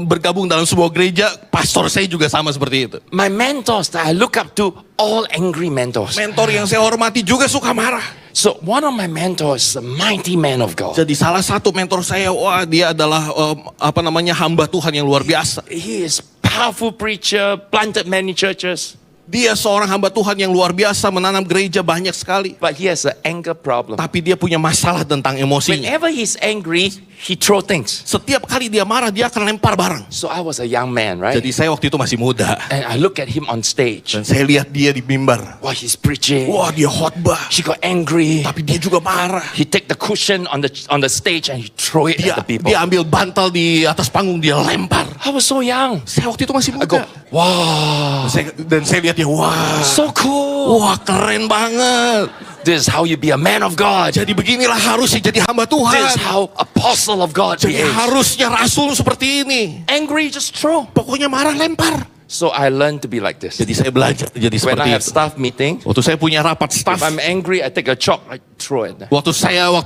B: bergabung dalam sebuah gereja, pastor saya juga sama seperti itu.
A: My mentors that I look up to, all angry mentors.
B: Mentor yang saya hormati juga suka marah.
A: So one of my mentors is a mighty man of God.
B: Jadi salah satu mentor saya, wah dia adalah hamba Tuhan yang luar biasa.
A: He is powerful preacher, planted many churches,
B: Dia seorang hamba Tuhan yang luar biasa, menanam gereja banyak sekali.
A: but he has an anger problem.
B: Tapi dia punya masalah tentang emosinya.
A: Whenever he's angry, he throw things.
B: Setiap kali dia marah, dia akan lempar barang.
A: So I was a young man, right?
B: Jadi saya waktu itu masih muda.
A: And I look at him on stage.
B: Dan saya lihat dia di mimbar.
A: Wow, he's preaching.
B: Wah, dia khotbah.
A: He got angry.
B: Tapi dia juga marah.
A: He take the cushion on the stage and he throw it at the people.
B: Dia ambil bantal di atas panggung, dia lempar.
A: I was so young.
B: Saya waktu itu masih
A: I go,
B: muda.
A: wow,
B: Dan saya lihat dia, wah,
A: so cool.
B: wah keren banget.
A: This is how you be a man of God.
B: Jadi beginilah harusnya jadi hamba
A: This is
B: Tuhan.
A: how apostle of God
B: Jadi
A: behaves.
B: harusnya rasul seperti ini.
A: Angry, just throw.
B: Pokoknya marah lempar.
A: So I learned to be like this.
B: Jadi saya belajar jadi
A: When
B: seperti
A: I have
B: itu.
A: staff meeting,
B: Waktu saya punya rapat staff,
A: if I'm angry, I take a chalk, I throw it.
B: waktu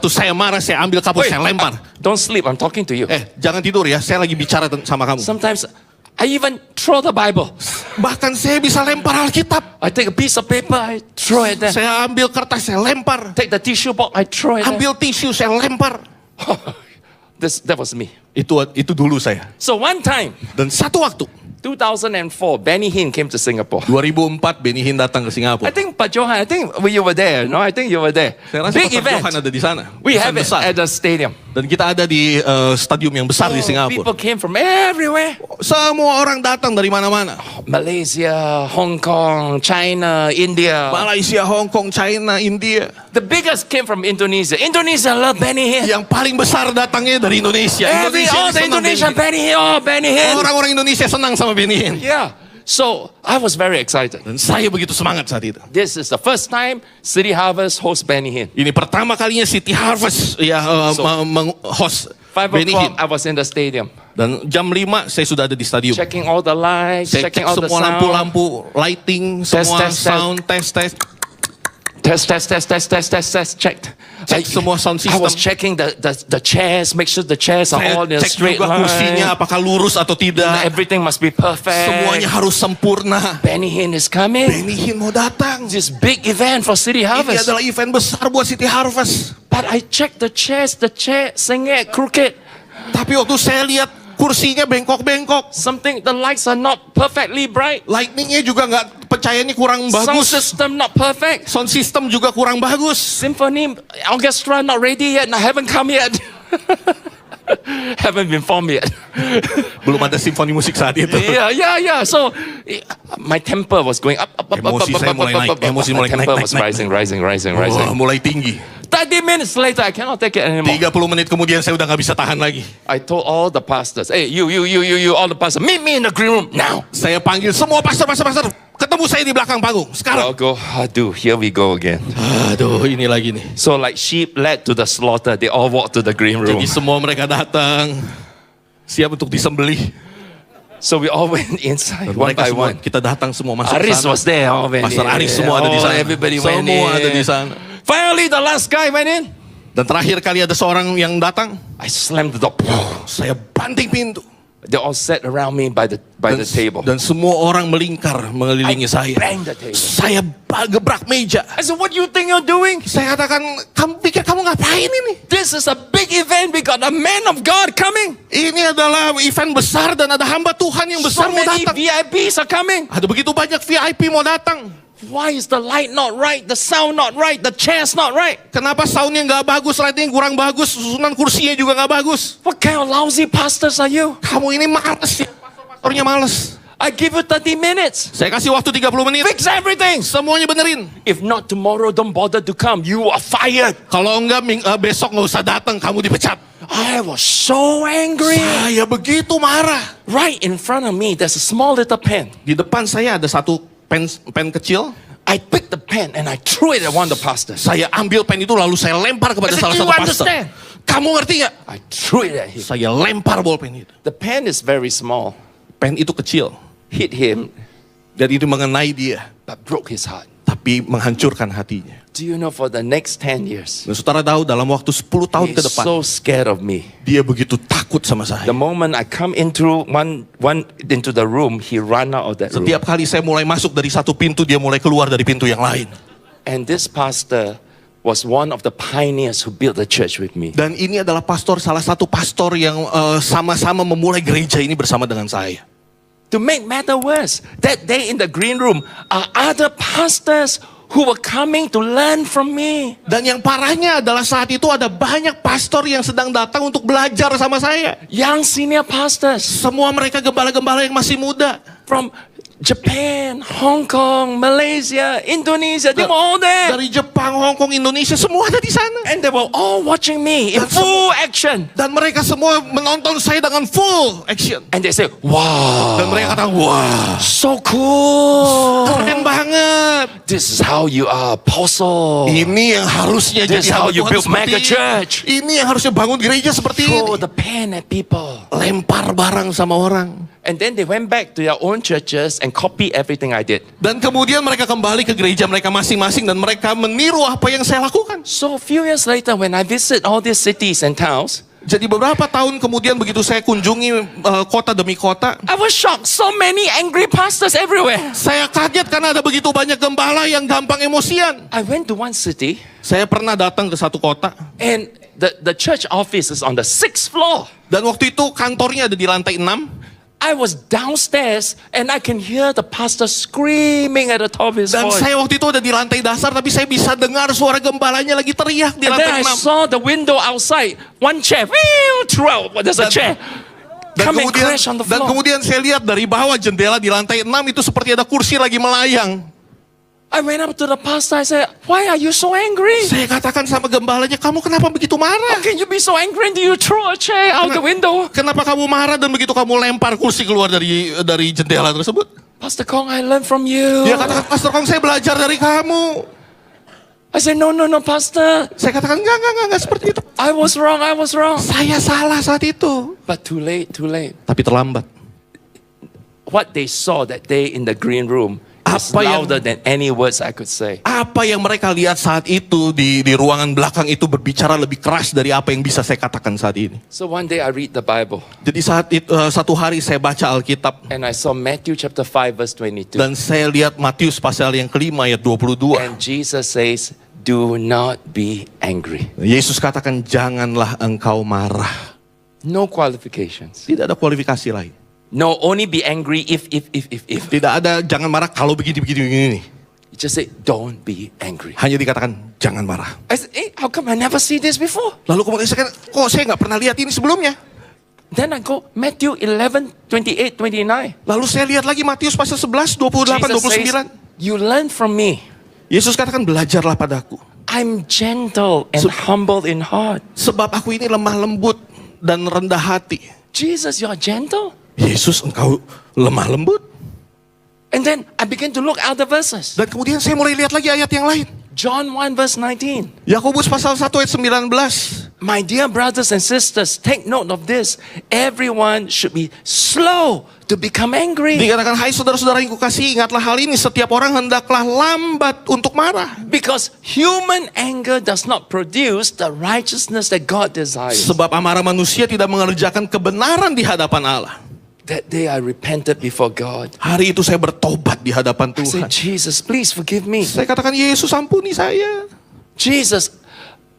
B: saya marah, saya ambil kapur,
A: Wait,
B: saya lempar.
A: don't sleep, I'm talking to you.
B: Jangan tidur ya, saya lagi bicara sama kamu.
A: Sometimes I even throw the Bible.
B: Bahkan saya bisa lempar Alkitab.
A: I take a piece of paper, I throw it there.
B: Saya ambil kertas, saya lempar.
A: Take the tissue box, I throw it there.
B: Ambil tisu, saya lempar.
A: That was me.
B: Itu dulu saya.
A: So one time,
B: Dan satu waktu,
A: 2004, Benny Hinn came to Singapore.
B: 2004 Benny Hinn datang ke
A: I
B: Singapura.
A: think Pak Johan, I think you were there. No, I think you were there.
B: Saya rasa
A: Big
B: Pastor
A: event.
B: Johan ada di sana.
A: We
B: Event
A: have it
B: besar.
A: at the stadium.
B: Dan kita ada di stadium yang besar di Singapura.
A: People came from everywhere.
B: Semua orang datang dari mana-mana.
A: Malaysia, Hong Kong, China, India.
B: Malaysia, Hong Kong, China, India.
A: The biggest came from Indonesia. Indonesia love Benny Hinn.
B: Yang paling besar datangnya dari Indonesia.
A: All the
B: senang
A: Indonesian
B: Benny
A: Benny Hinn. Oh, Benny
B: Hinn.
A: Hinn.
B: Orang-orang Indonesia senang sama Benny Hinn.
A: Yeah. So I was very excited.
B: Dan saya begitu semangat saat itu.
A: This is the first time City Harvest hosts Benny Hinn.
B: Ini pertama kalinya City Harvest host
A: 5
B: Benny Hinn.
A: o'clock, I was in the stadium.
B: Dan jam 5 saya sudah ada di stadium.
A: Checking all the lights,
B: Saya
A: checking
B: cek
A: all the
B: semua
A: sound.
B: lampu-lampu, lighting, semua
A: test.
B: sound, tes.
A: Test, checked.
B: Cek semua sound
A: I was
B: system.
A: checking the chairs, make sure the chairs are
B: Saya
A: all in a
B: cek
A: straight
B: juga kursinya
A: line.
B: apakah lurus atau tidak.
A: Everything must be perfect.
B: Semuanya harus sempurna.
A: Benny Hinn is coming.
B: Benny Hinn mau datang.
A: This big event for City
B: Ini
A: Harvest.
B: adalah event besar buat City Harvest.
A: But I checked the chair sengit, crooked.
B: Tapi waktu saya lihat kursinya bengkok-bengkok.
A: The lights are not perfectly bright.
B: Lightningnya juga nggak, pencahayaannya kurang
A: Sound
B: bagus.
A: system not perfect.
B: Sound system juga kurang bagus.
A: Symphony orchestra not ready yet. I haven't come yet. Haven't been formed yet.
B: Belum ada simfoni musik saat itu.
A: Yeah. So my temper was going up.
B: Emosi saya mulai naik. Emosi mulai
A: My temper
B: naik.
A: was rising.
B: Wah, mulai tinggi.
A: 30 minutes later, I cannot take it anymore.
B: 30 menit kemudian saya udah nggak bisa tahan lagi.
A: I told all the pastors, hey, you, all the pastors, meet me in the green room now.
B: Saya panggil semua pastor. Ketemu saya di belakang panggung. Sekarang.
A: I'll go, aduh, here we go again.
B: Aduh, ini lagi nih.
A: So like sheep led to the slaughter, they all walked to the green room.
B: Jadi semua mereka datang. Siap untuk disembelih.
A: So we all went inside one
B: Mereka
A: by
B: semua,
A: one.
B: kita datang semua masuk ke
A: Aris
B: sana.
A: was there.
B: Pastor Aris semua ada di sana.
A: Everybody went
B: Semua
A: in.
B: ada di sana.
A: Finally, the last guy went in.
B: Dan terakhir kali ada seorang yang datang,
A: I slammed the door.
B: saya banting pintu.
A: They all sat around me by the table.
B: Dan semua orang melingkar mengelilingi saya.
A: banged the table.
B: Saya gebrak meja.
A: I said, what do you think you're doing?
B: Saya katakan, kamu pikir kamu ngapain ini?
A: This is a big event. We got a man of God coming.
B: Ini adalah event besar dan ada hamba Tuhan yang besar
A: So
B: mau
A: many
B: datang.
A: VIPs are coming.
B: Ada begitu banyak VIP mau datang.
A: Why is the light not right? The sound not right? The chair's not right?
B: Kenapa soundnya nggak bagus, lighting kurang bagus, susunan kursinya juga nggak bagus?
A: What kind of lousy pastors are you?
B: Kamu ini males ya, pastornya males.
A: I give you 30 minutes.
B: Saya kasih waktu 30 menit.
A: Fix everything.
B: Semuanya benerin.
A: If not tomorrow, don't bother to come. You are fired.
B: Kalau enggak besok nggak usah datang, kamu dipecat.
A: I was so angry.
B: Saya begitu marah.
A: Right in front of me, there's a small little pen.
B: Di depan saya ada satu pen kecil.
A: I picked the pen and I threw it at one of the pastors.
B: Saya ambil pen itu lalu saya lempar kepada
A: I said,
B: salah
A: "Do you
B: satu pastor.
A: understand?"
B: Kamu ngerti nggak?
A: I threw it at him.
B: Saya lempar bolpen itu.
A: The pen is very small.
B: Pen itu kecil.
A: hit him,
B: Dan itu mengenai dia,
A: but broke his heart.
B: tapi menghancurkan hatinya.
A: Do you know for the next 10 years,
B: Dan saudara tahu dalam waktu 10 tahun ke
A: he's
B: depan,
A: so scared of me.
B: dia begitu takut sama
A: The
B: saya.
A: moment I come into into the room, he run out of that room.
B: Setiap kali saya mulai masuk dari satu pintu, dia mulai keluar dari pintu yang lain.
A: And this pastor was one of the pioneers who built the church with me.
B: Dan ini adalah salah satu pastor yang sama-sama memulai gereja ini bersama dengan saya.
A: To make matter worse, that day in the green room are other pastors who were coming to learn from me.
B: Dan yang parahnya adalah saat itu ada banyak pastor yang sedang datang untuk belajar sama saya.
A: Young senior pastors
B: Semua mereka gembala-gembala yang masih muda.
A: from Japan, Hong Kong, Malaysia, Indonesia, they were all there.
B: Dari Jepang, Hong Kong, Indonesia, semua ada di sana.
A: And they were all watching me in full action.
B: Dan mereka semua menonton saya dengan full action.
A: And they say, wow,
B: Dan mereka kata, wah,
A: so cool.
B: keren banget.
A: This is how you are apostle.
B: Ini yang harusnya
A: This is
B: jadi
A: how
B: hamba
A: you
B: Tuhan
A: build
B: seperti
A: mega
B: ini.
A: church.
B: Ini yang harusnya bangun gereja seperti
A: Throw
B: ini.
A: the pen at people.
B: Lempar barang sama orang.
A: And then they went back to their own churches and copy everything I did.
B: Dan kemudian mereka kembali ke gereja mereka masing-masing dan mereka meniru apa yang saya lakukan.
A: So a few years later, when I visit all these cities and towns,
B: Jadi beberapa tahun kemudian begitu saya kunjungi kota demi kota,
A: I was shocked. So many angry pastors everywhere.
B: saya kaget karena ada begitu banyak gembala yang gampang emosian.
A: I went to one city
B: Saya pernah datang ke satu kota
A: and the church office is on the 6th floor.
B: dan waktu itu kantornya ada di lantai 6.
A: I was downstairs and I can hear the pastor screaming at the top of his
B: Dan
A: voice.
B: saya waktu itu ada di lantai dasar tapi saya bisa dengar suara gembalanya lagi teriak di
A: And then I
B: lantai 6.
A: saw the window outside. One chair, through out. There's a chair. Come and crash on the
B: Dan
A: floor.
B: kemudian saya lihat dari bawah jendela di lantai 6 itu seperti ada kursi lagi melayang.
A: I went up to the pastor. I said, why are you so angry?
B: Saya katakan sama gembalanya, kamu kenapa begitu
A: How
B: marah?
A: can you be so angry? Do you throw a chair out the window?
B: Kenapa kamu marah dan begitu kamu lempar kursi keluar dari jendela tersebut?
A: Pastor Kong, I learned from you.
B: Dia katakan, Pastor Kong, saya belajar dari kamu.
A: I said, no, Pastor.
B: Saya katakan, enggak seperti itu.
A: I was wrong.
B: Saya salah saat itu.
A: But too late.
B: Tapi terlambat.
A: What they saw that day in the green room is
B: Apa yang-
A: louder than any words I could say.
B: Apa yang mereka lihat saat itu di ruangan belakang itu berbicara lebih keras dari apa yang bisa saya katakan saat ini.
A: So one day I read the Bible
B: Jadi saat itu, satu hari saya baca Alkitab
A: and I saw Matthew chapter 5 verse 22.
B: dan saya lihat Matius pasal yang kelima ayat 22.
A: And Jesus says, do not be angry.
B: Yesus katakan janganlah engkau marah.
A: No qualifications.
B: Tidak ada kualifikasi lain.
A: No, only be angry if.
B: Tidak ada jangan marah kalau begini.
A: You just say, don't be angry.
B: Hanya dikatakan jangan marah.
A: I said, hey, how come I never see this before?
B: Lalu kemudian saya kata, kok saya nggak pernah lihat ini sebelumnya?
A: Then I go, Matthew 11, 28, 29.
B: Lalu saya lihat lagi Matius pasal 11, 28,
A: Jesus says,
B: 29.
A: you learn from me.
B: Yesus katakan belajarlah padaku.
A: I'm gentle and humble in heart.
B: Sebab aku ini lemah lembut dan rendah hati.
A: Jesus, you're gentle?
B: Yesus engkau lemah lembut.
A: And then I begin to look other verses.
B: Dan kemudian saya mulai lihat lagi ayat yang lain.
A: John 1 verse 19.
B: Yakobus pasal 1 ayat 19.
A: My dear brothers and sisters, take note of this. Everyone should be slow to become angry.
B: Dikatakan, hai saudara-saudara yang kukasihi, ingatlah hal ini, setiap orang hendaklah lambat untuk marah.
A: Because human anger does not produce the righteousness that God desires.
B: Sebab amarah manusia tidak mengerjakan kebenaran di hadapan Allah.
A: That day I repented before God.
B: Hari itu saya bertobat di hadapan
A: I
B: Tuhan.
A: said, Jesus, please forgive me.
B: Saya katakan, Yesus ampuni saya.
A: Jesus,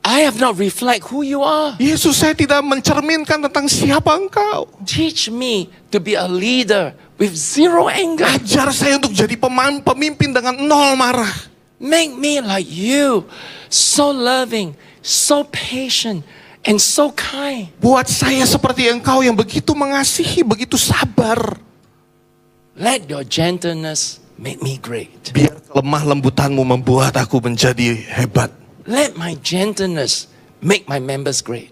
A: I have not reflect who you are.
B: Yesus, saya tidak mencerminkan tentang siapa engkau.
A: Teach me to be a leader with zero anger.
B: Ajar saya untuk jadi pemimpin dengan nol marah.
A: Make me like you, so loving, so patient, and so kind.
B: Buat saya seperti engkau yang begitu mengasihi, begitu sabar.
A: Let your gentleness make me great.
B: Biar lemah lembutanmu membuat aku menjadi hebat.
A: Let my gentleness make my members great.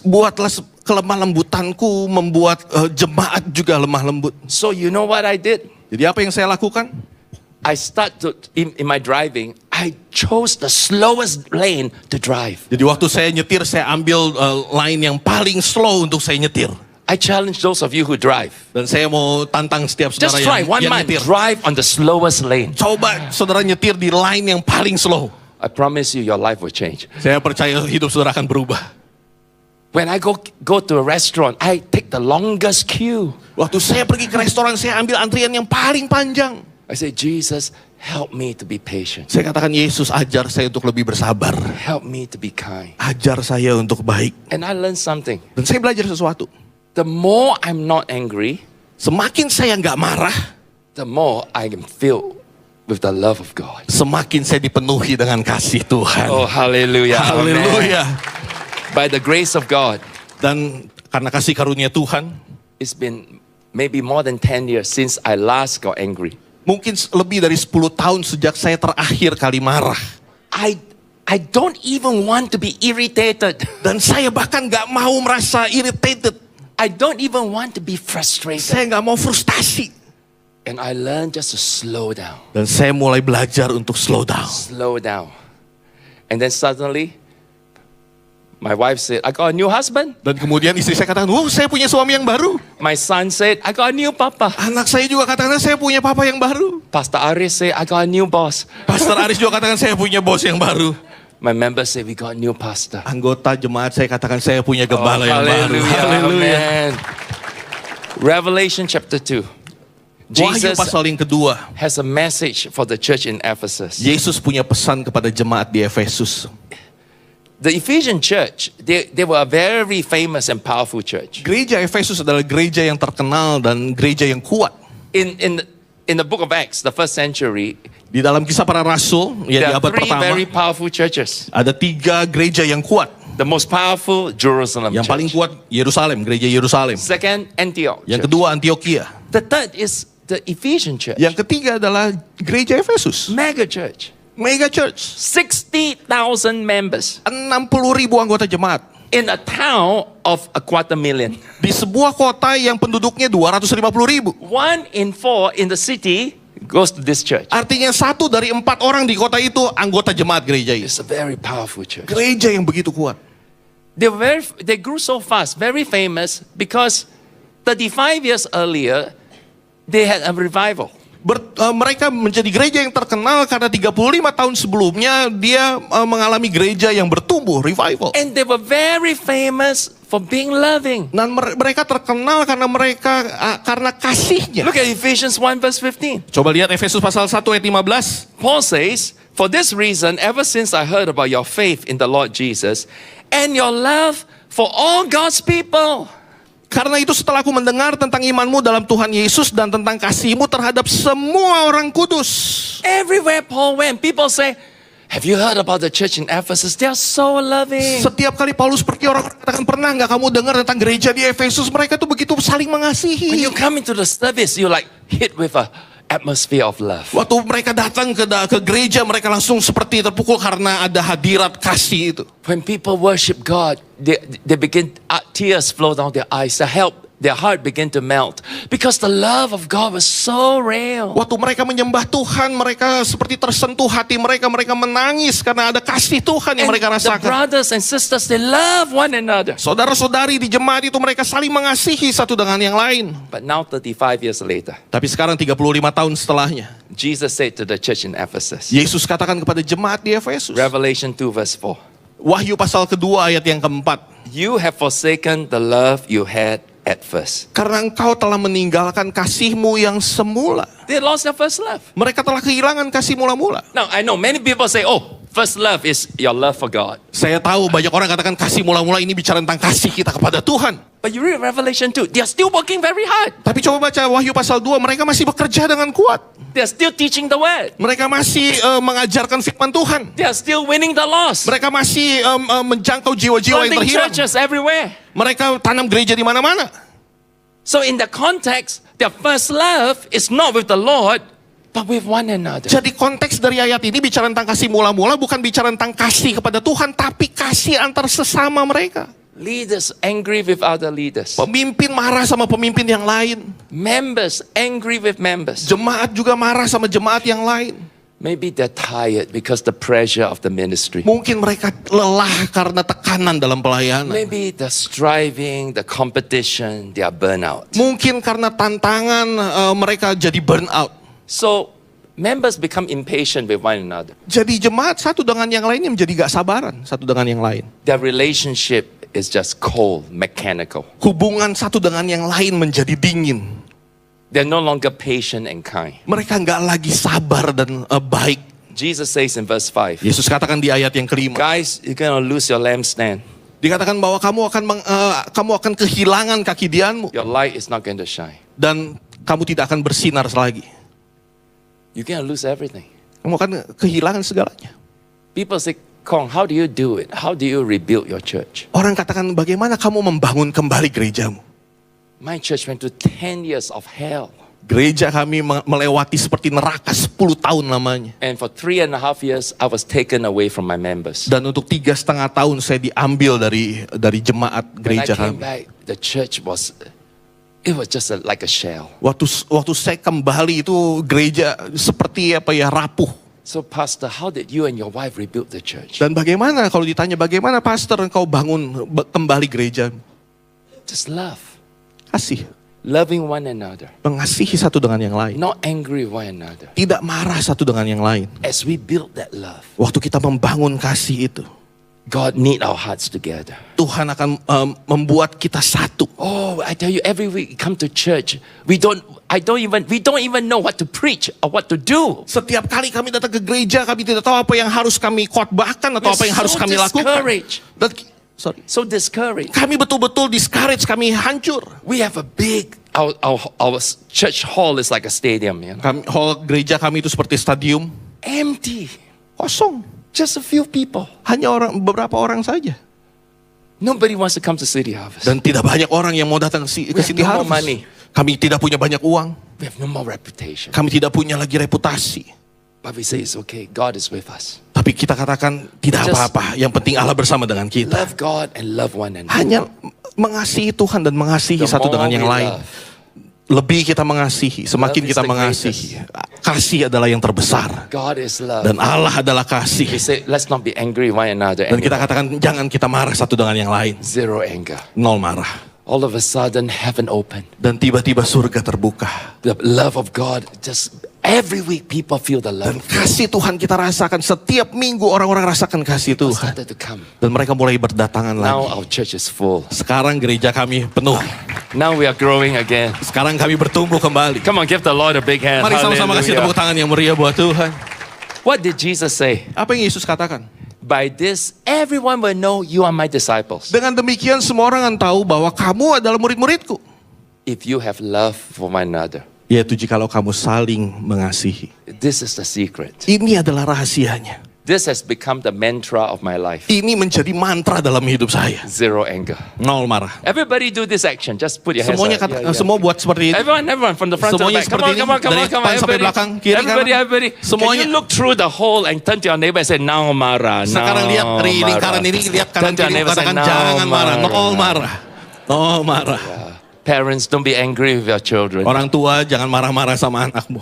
B: Buatlah kelemah lembutanku membuat jemaat juga lemah lembut.
A: So you know what I did?
B: Jadi apa yang saya lakukan?
A: I in my driving, I chose the slowest lane to drive.
B: Jadi waktu saya nyetir, saya ambil line yang paling slow untuk saya nyetir.
A: I challenge those of you who drive.
B: Dan saya mau tantang setiap
A: Just
B: saudara
A: try
B: yang
A: 1 month.
B: nyetir.
A: Drive on the slowest lane.
B: Coba saudara nyetir di line yang paling slow.
A: I promise you, your life will change.
B: Saya percaya hidup saudara akan berubah.
A: When I go to a restaurant, I take the longest queue.
B: Waktu saya pergi ke restoran, saya ambil antrian yang paling panjang.
A: I say, Jesus, help me to be patient.
B: Saya katakan, Yesus ajar saya untuk lebih bersabar.
A: Help me to be kind.
B: Ajar saya untuk baik.
A: And I learned something.
B: Dan saya belajar sesuatu.
A: The more I'm not angry,
B: Semakin saya nggak marah,
A: the more I am filled with the love of God.
B: semakin saya dipenuhi dengan kasih Tuhan.
A: Oh, hallelujah.
B: Haleluya.
A: Amen. By the grace of God,
B: Dan karena kasih karunia Tuhan,
A: it's been maybe more than 10 years since I last got angry.
B: mungkin lebih dari 10 tahun sejak saya terakhir kali marah.
A: I don't even want to be irritated.
B: Dan saya bahkan nggak mau merasa irritated.
A: I don't even want to be frustrated.
B: Saya nggak mau frustasi.
A: And I learned just to slow down.
B: Dan saya mulai belajar untuk slow down.
A: Slow down. And then suddenly, my wife said, I got a new husband.
B: Dan kemudian istri saya katakan, saya punya suami yang baru.
A: My son said, I got a new papa.
B: Anak saya juga katakan, saya punya papa yang baru.
A: Pastor Aris said, I got a new boss.
B: Pastor Aris juga katakan, saya punya bos yang baru.
A: My members said, we got a new pastor.
B: Anggota jemaat saya katakan, saya punya gembala yang baru.
A: Hallelujah. Amen. Revelation chapter 2.
B: Wahyu
A: Jesus
B: pasal yang kedua.
A: has a message for the church in Ephesus.
B: Yesus punya pesan kepada jemaat di Efesus.
A: The Ephesian church, they were a very famous and powerful church.
B: Gereja Efesus adalah gereja yang terkenal dan gereja yang kuat.
A: In the book of Acts, the first century,
B: Di dalam kisah para rasul,
A: there
B: ya di
A: are
B: abad
A: 3
B: pertama,
A: very powerful churches.
B: ada 3 gereja yang kuat.
A: The most powerful, Jerusalem
B: Yang paling
A: church.
B: kuat Yerusalem, gereja Yerusalem.
A: Second, Antioch
B: Yang
A: church.
B: kedua Antioquia.
A: The third is the Ephesian church.
B: Yang ketiga adalah gereja Efesus.
A: Mega church.
B: Mega Church.
A: 60,000 members
B: 60.000 anggota jemaat.
A: in a town of 250,000.
B: Di sebuah kota yang penduduknya 250.000.
A: 1 in 4 in the city goes to this church.
B: Artinya 1 dari 4 orang di kota itu anggota jemaat gereja itu.
A: It's a very powerful church.
B: Gereja yang begitu kuat.
A: They grew so fast, very famous, because 35 years earlier, they had a revival.
B: Mereka menjadi gereja yang terkenal karena 35 tahun sebelumnya dia mengalami gereja yang bertumbuh, revival.
A: And they were very famous for being loving.
B: Dan mereka terkenal karena kasihnya.
A: Look at Ephesians 1 verse 15.
B: Coba lihat Efesus pasal 1 ayat 15.
A: Paul says, for this reason, ever since I heard about your faith in the Lord Jesus and your love for all God's people.
B: Karena itu setelah aku mendengar tentang imanmu dalam Tuhan Yesus dan tentang kasihmu terhadap semua orang kudus.
A: Everywhere Paul went, people say, have you heard about the church in Ephesus? They are so loving.
B: Setiap kali Paulus pergi, orang katakan, pernah nggak kamu dengar tentang gereja di Efesus? Mereka tuh begitu saling
A: When
B: mengasihi.
A: you come into the service, you're like hit with a atmosphere of love.
B: Waktu mereka datang ke gereja, mereka langsung seperti terpukul karena ada hadirat kasih itu.
A: When people worship God, they begin, tears flow down their eyes. Their heart begin to melt because the love of God was so real.
B: Waktu mereka menyembah Tuhan, mereka seperti tersentuh hati mereka. Mereka menangis karena ada kasih Tuhan yang
A: And
B: mereka
A: the
B: rasakan.
A: brothers and sisters, they love one another.
B: Saudara-saudari di jemaat itu mereka saling mengasihi satu dengan yang lain.
A: But now 35 years later,
B: Tapi sekarang 35 tahun setelahnya,
A: Jesus said to the church in Ephesus,
B: Yesus katakan kepada jemaat di Efesus.
A: Revelation 2 verse 4,
B: Wahyu pasal kedua ayat yang keempat.
A: you have forsaken the love you had at first.
B: Karena engkau telah meninggalkan kasihmu yang semula.
A: They lost their first love.
B: Mereka telah kehilangan kasih mula-mula.
A: Now, I know many people say, oh, first love is your love for God.
B: Saya tahu banyak orang katakan kasih mula-mula ini bicara tentang kasih kita kepada Tuhan.
A: But you read Revelation 2, they are still working very hard.
B: Tapi coba baca Wahyu pasal 2, mereka masih bekerja dengan kuat.
A: They are still teaching the word.
B: Mereka masih mengajarkan firman Tuhan.
A: They are still winning the lost.
B: Mereka masih menjangkau jiwa-jiwa yang
A: Planting
B: terhilang.
A: churches everywhere.
B: Mereka tanam gereja di mana-mana.
A: So in the context, their first love is not with the Lord, but with one another.
B: Jadi konteks dari ayat ini bicara tentang kasih mula-mula, bukan bicara tentang kasih kepada Tuhan, tapi kasih antar sesama mereka.
A: Leaders angry with other leaders.
B: Pemimpin marah sama pemimpin yang lain.
A: Members angry with members.
B: Jemaat juga marah sama jemaat yang lain.
A: Maybe they're tired because the pressure of the ministry.
B: Mungkin mereka lelah karena tekanan dalam pelayanan.
A: Maybe the striving, the competition, they are burnout.
B: Mungkin karena tantangan mereka jadi burnout.
A: So members become impatient with one another.
B: Jadi jemaat satu dengan yang lainnya menjadi gak sabaran satu dengan yang lain.
A: Their relationship is just cold, mechanical.
B: Hubungan satu dengan yang lain menjadi dingin.
A: They're no longer patient and kind.
B: Mereka gak lagi sabar dan baik.
A: Jesus says in verse 5,
B: Yesus katakan di ayat yang kelima.
A: guys, you're going to lose your lampstand.
B: Dikatakan bahwa kamu akan kehilangan kaki dianmu.
A: Your light is not going to shine.
B: Dan kamu tidak akan bersinar lagi.
A: You're going to lose everything.
B: Kamu akan kehilangan segalanya.
A: People say, Kong, how do you do it? How do you rebuild your church?
B: Orang katakan, bagaimana kamu membangun kembali gerejamu?
A: My church went through 10 years of hell.
B: Gereja kami melewati seperti neraka 10 tahun lamanya.
A: And for 3.5 years, I was taken away from my members.
B: Dan untuk 3,5 tahun saya diambil dari jemaat
A: When I
B: gereja
A: came
B: kami.
A: back, the church was just like a shell.
B: Waktu saya kembali itu gereja seperti rapuh.
A: So pastor, how did you and your wife rebuild the church?
B: Dan bagaimana kalau ditanya bagaimana pastor engkau bangun kembali gereja?
A: Just love.
B: Kasih.
A: Loving one another.
B: Mengasihi satu dengan yang lain.
A: Not angry with one another.
B: Tidak marah satu dengan yang lain.
A: As we build that love,
B: Waktu kita membangun kasih itu,
A: God knit our hearts together.
B: Tuhan akan membuat kita satu.
A: Oh, I tell you, every week we come to church, we don't even know what to preach or what to do.
B: Setiap kali kami datang ke gereja, kami tidak tahu apa yang harus kami khotbahkan atau
A: We're
B: apa yang harus
A: so
B: kami lakukan.
A: discouraged. So discouraged.
B: Kami betul-betul discourage, kami hancur.
A: We have a big, our church hall is like a stadium, you know?
B: Hall gereja kami itu seperti stadium,
A: Empty.
B: kosong.
A: Just a few people.
B: Hanya beberapa orang saja.
A: Nobody wants to come to City Harvest.
B: Dan tidak banyak orang yang mau datang ke
A: We
B: City
A: have no more
B: Harvest.
A: money.
B: Kami tidak punya banyak uang.
A: We have no more reputation.
B: Kami tidak punya lagi reputasi.
A: But we say it's okay. God is with us.
B: Tapi kita katakan tidak
A: Just
B: apa-apa. Yang penting Allah bersama dengan kita.
A: Love God and love one another.
B: Hanya mengasihi Tuhan dan mengasihi
A: The
B: satu dengan
A: more
B: yang
A: we
B: lain.
A: love,
B: Lebih kita mengasihi, semakin
A: Love is
B: kita
A: the
B: mengasihi. Kasih adalah yang terbesar.
A: God is love.
B: Dan Allah adalah
A: We
B: kasih.
A: say, let's not be angry with one another.
B: Dan kita
A: anymore.
B: katakan jangan kita marah satu dengan yang lain.
A: Zero anger.
B: Nol marah.
A: All of a sudden, heaven opened.
B: Dan tiba-tiba surga terbuka.
A: The love of God, just every week people feel the
B: Dan
A: love.
B: kasih Tuhan kita rasakan. Setiap minggu orang-orang rasakan kasih
A: People
B: Tuhan.
A: started to come.
B: Dan mereka mulai berdatangan
A: Now
B: lagi.
A: our church is full.
B: Sekarang gereja kami penuh.
A: Now we are growing again.
B: Sekarang kami bertumbuh kembali.
A: Come on, give the Lord a big hand.
B: Mari sama-sama kasih tepuk
A: Hallelujah.
B: tangan yang meriah buat Tuhan.
A: What did Jesus say?
B: Apa yang Yesus katakan?
A: By this, everyone will know you are my disciples.
B: Dengan demikian semua orang akan tahu bahwa kamu adalah murid-muridku.
A: If you have love for one another.
B: Yaitu jikalau kamu saling mengasihi.
A: This is the secret.
B: Ini adalah rahasianya.
A: This has become the mantra of my life.
B: Ini menjadi mantra dalam hidup saya.
A: Zero anger.
B: Nol marah.
A: Everybody do this action. Just put your hands
B: Semuanya
A: up. Yeah, yeah.
B: semua buat seperti ini.
A: Everyone from the front to the
B: Semuanya
A: back. Come
B: seperti
A: on,
B: ini.
A: come on, come
B: Dari
A: on, come on.
B: depan sampai belakang, kiri
A: Everybody,
B: kanan.
A: everybody.
B: Semuanya.
A: Can you look through the hole and turn to your neighbor and say, now marah, now
B: Sekarang lihat dari lingkaran ini, lihat kanan
A: Turn to your
B: kiri,
A: neighbor and say,
B: katakan
A: now
B: jangan marah. Nol marah. Nol marah.
A: Parents, don't be angry with your children.
B: Orang tua jangan marah-marah sama anakmu.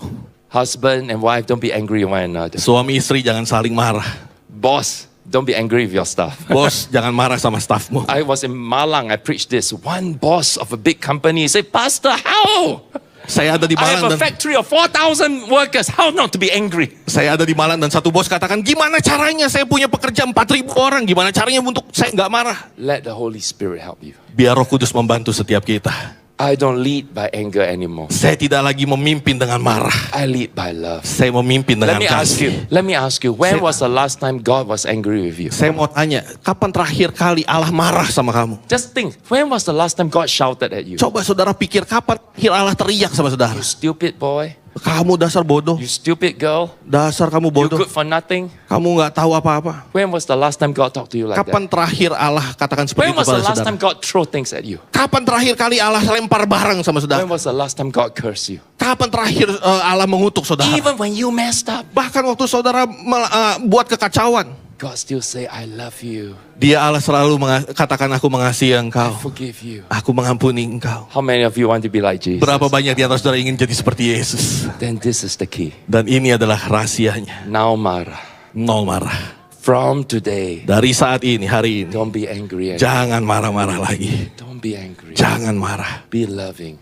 A: Husband and wife, don't be angry with one another.
B: Suami istri jangan saling marah.
A: Boss, don't be angry with your staff.
B: Bos jangan marah sama stafmu.
A: I was in Malang, I preached this. One boss of a big company said, Pastor, how?
B: Saya ada di
A: I have
B: Malang
A: a
B: dan
A: factory of 4,000 workers. How not to be angry?
B: saya ada di Malang dan satu bos katakan, gimana caranya saya punya pekerja 4.000 orang, gimana caranya untuk saya nggak marah?
A: Let the Holy Spirit help you.
B: Biar Roh Kudus membantu setiap kita.
A: I don't lead by anger anymore.
B: Saya tidak lagi memimpin dengan marah.
A: I lead by love.
B: Saya memimpin dengan kasih.
A: Let me ask you, when was the last time God was angry with you?
B: Saya mau tanya, kapan terakhir kali Allah marah sama kamu?
A: Just think, when was the last time God shouted at you?
B: Coba saudara pikir, kapan terakhir Allah teriak sama saudara?
A: You stupid boy,
B: Kamu dasar bodoh,
A: you stupid girl,
B: dasar kamu
A: you
B: bodoh,
A: good for nothing.
B: kamu nggak tahu apa-apa.
A: When was the last time God talked to you like
B: Kapan
A: that?
B: terakhir Allah katakan seperti
A: When
B: itu
A: was the
B: pada
A: last
B: saudara?
A: time God throw things at you?
B: Kapan terakhir kali Allah lempar barang sama saudara?
A: When was the last time God cursed you?
B: Kapan terakhir Allah mengutuk saudara?
A: Even when you messed up,
B: Bahkan waktu saudara buat kekacauan,
A: God still say, I love you.
B: Dia Allah selalu katakan aku mengasihi
A: I
B: engkau.
A: forgive you.
B: Aku mengampuni engkau.
A: How many of you want to be like Jesus?
B: Berapa banyak di antara saudara ingin jadi seperti Yesus?
A: Then this is the key.
B: Dan ini adalah rahasianya.
A: Now marah.
B: Nol marah.
A: From today,
B: Dari saat ini, hari ini,
A: don't be angry anymore.
B: jangan marah-marah lagi.
A: Don't be angry.
B: Jangan marah.
A: Be loving.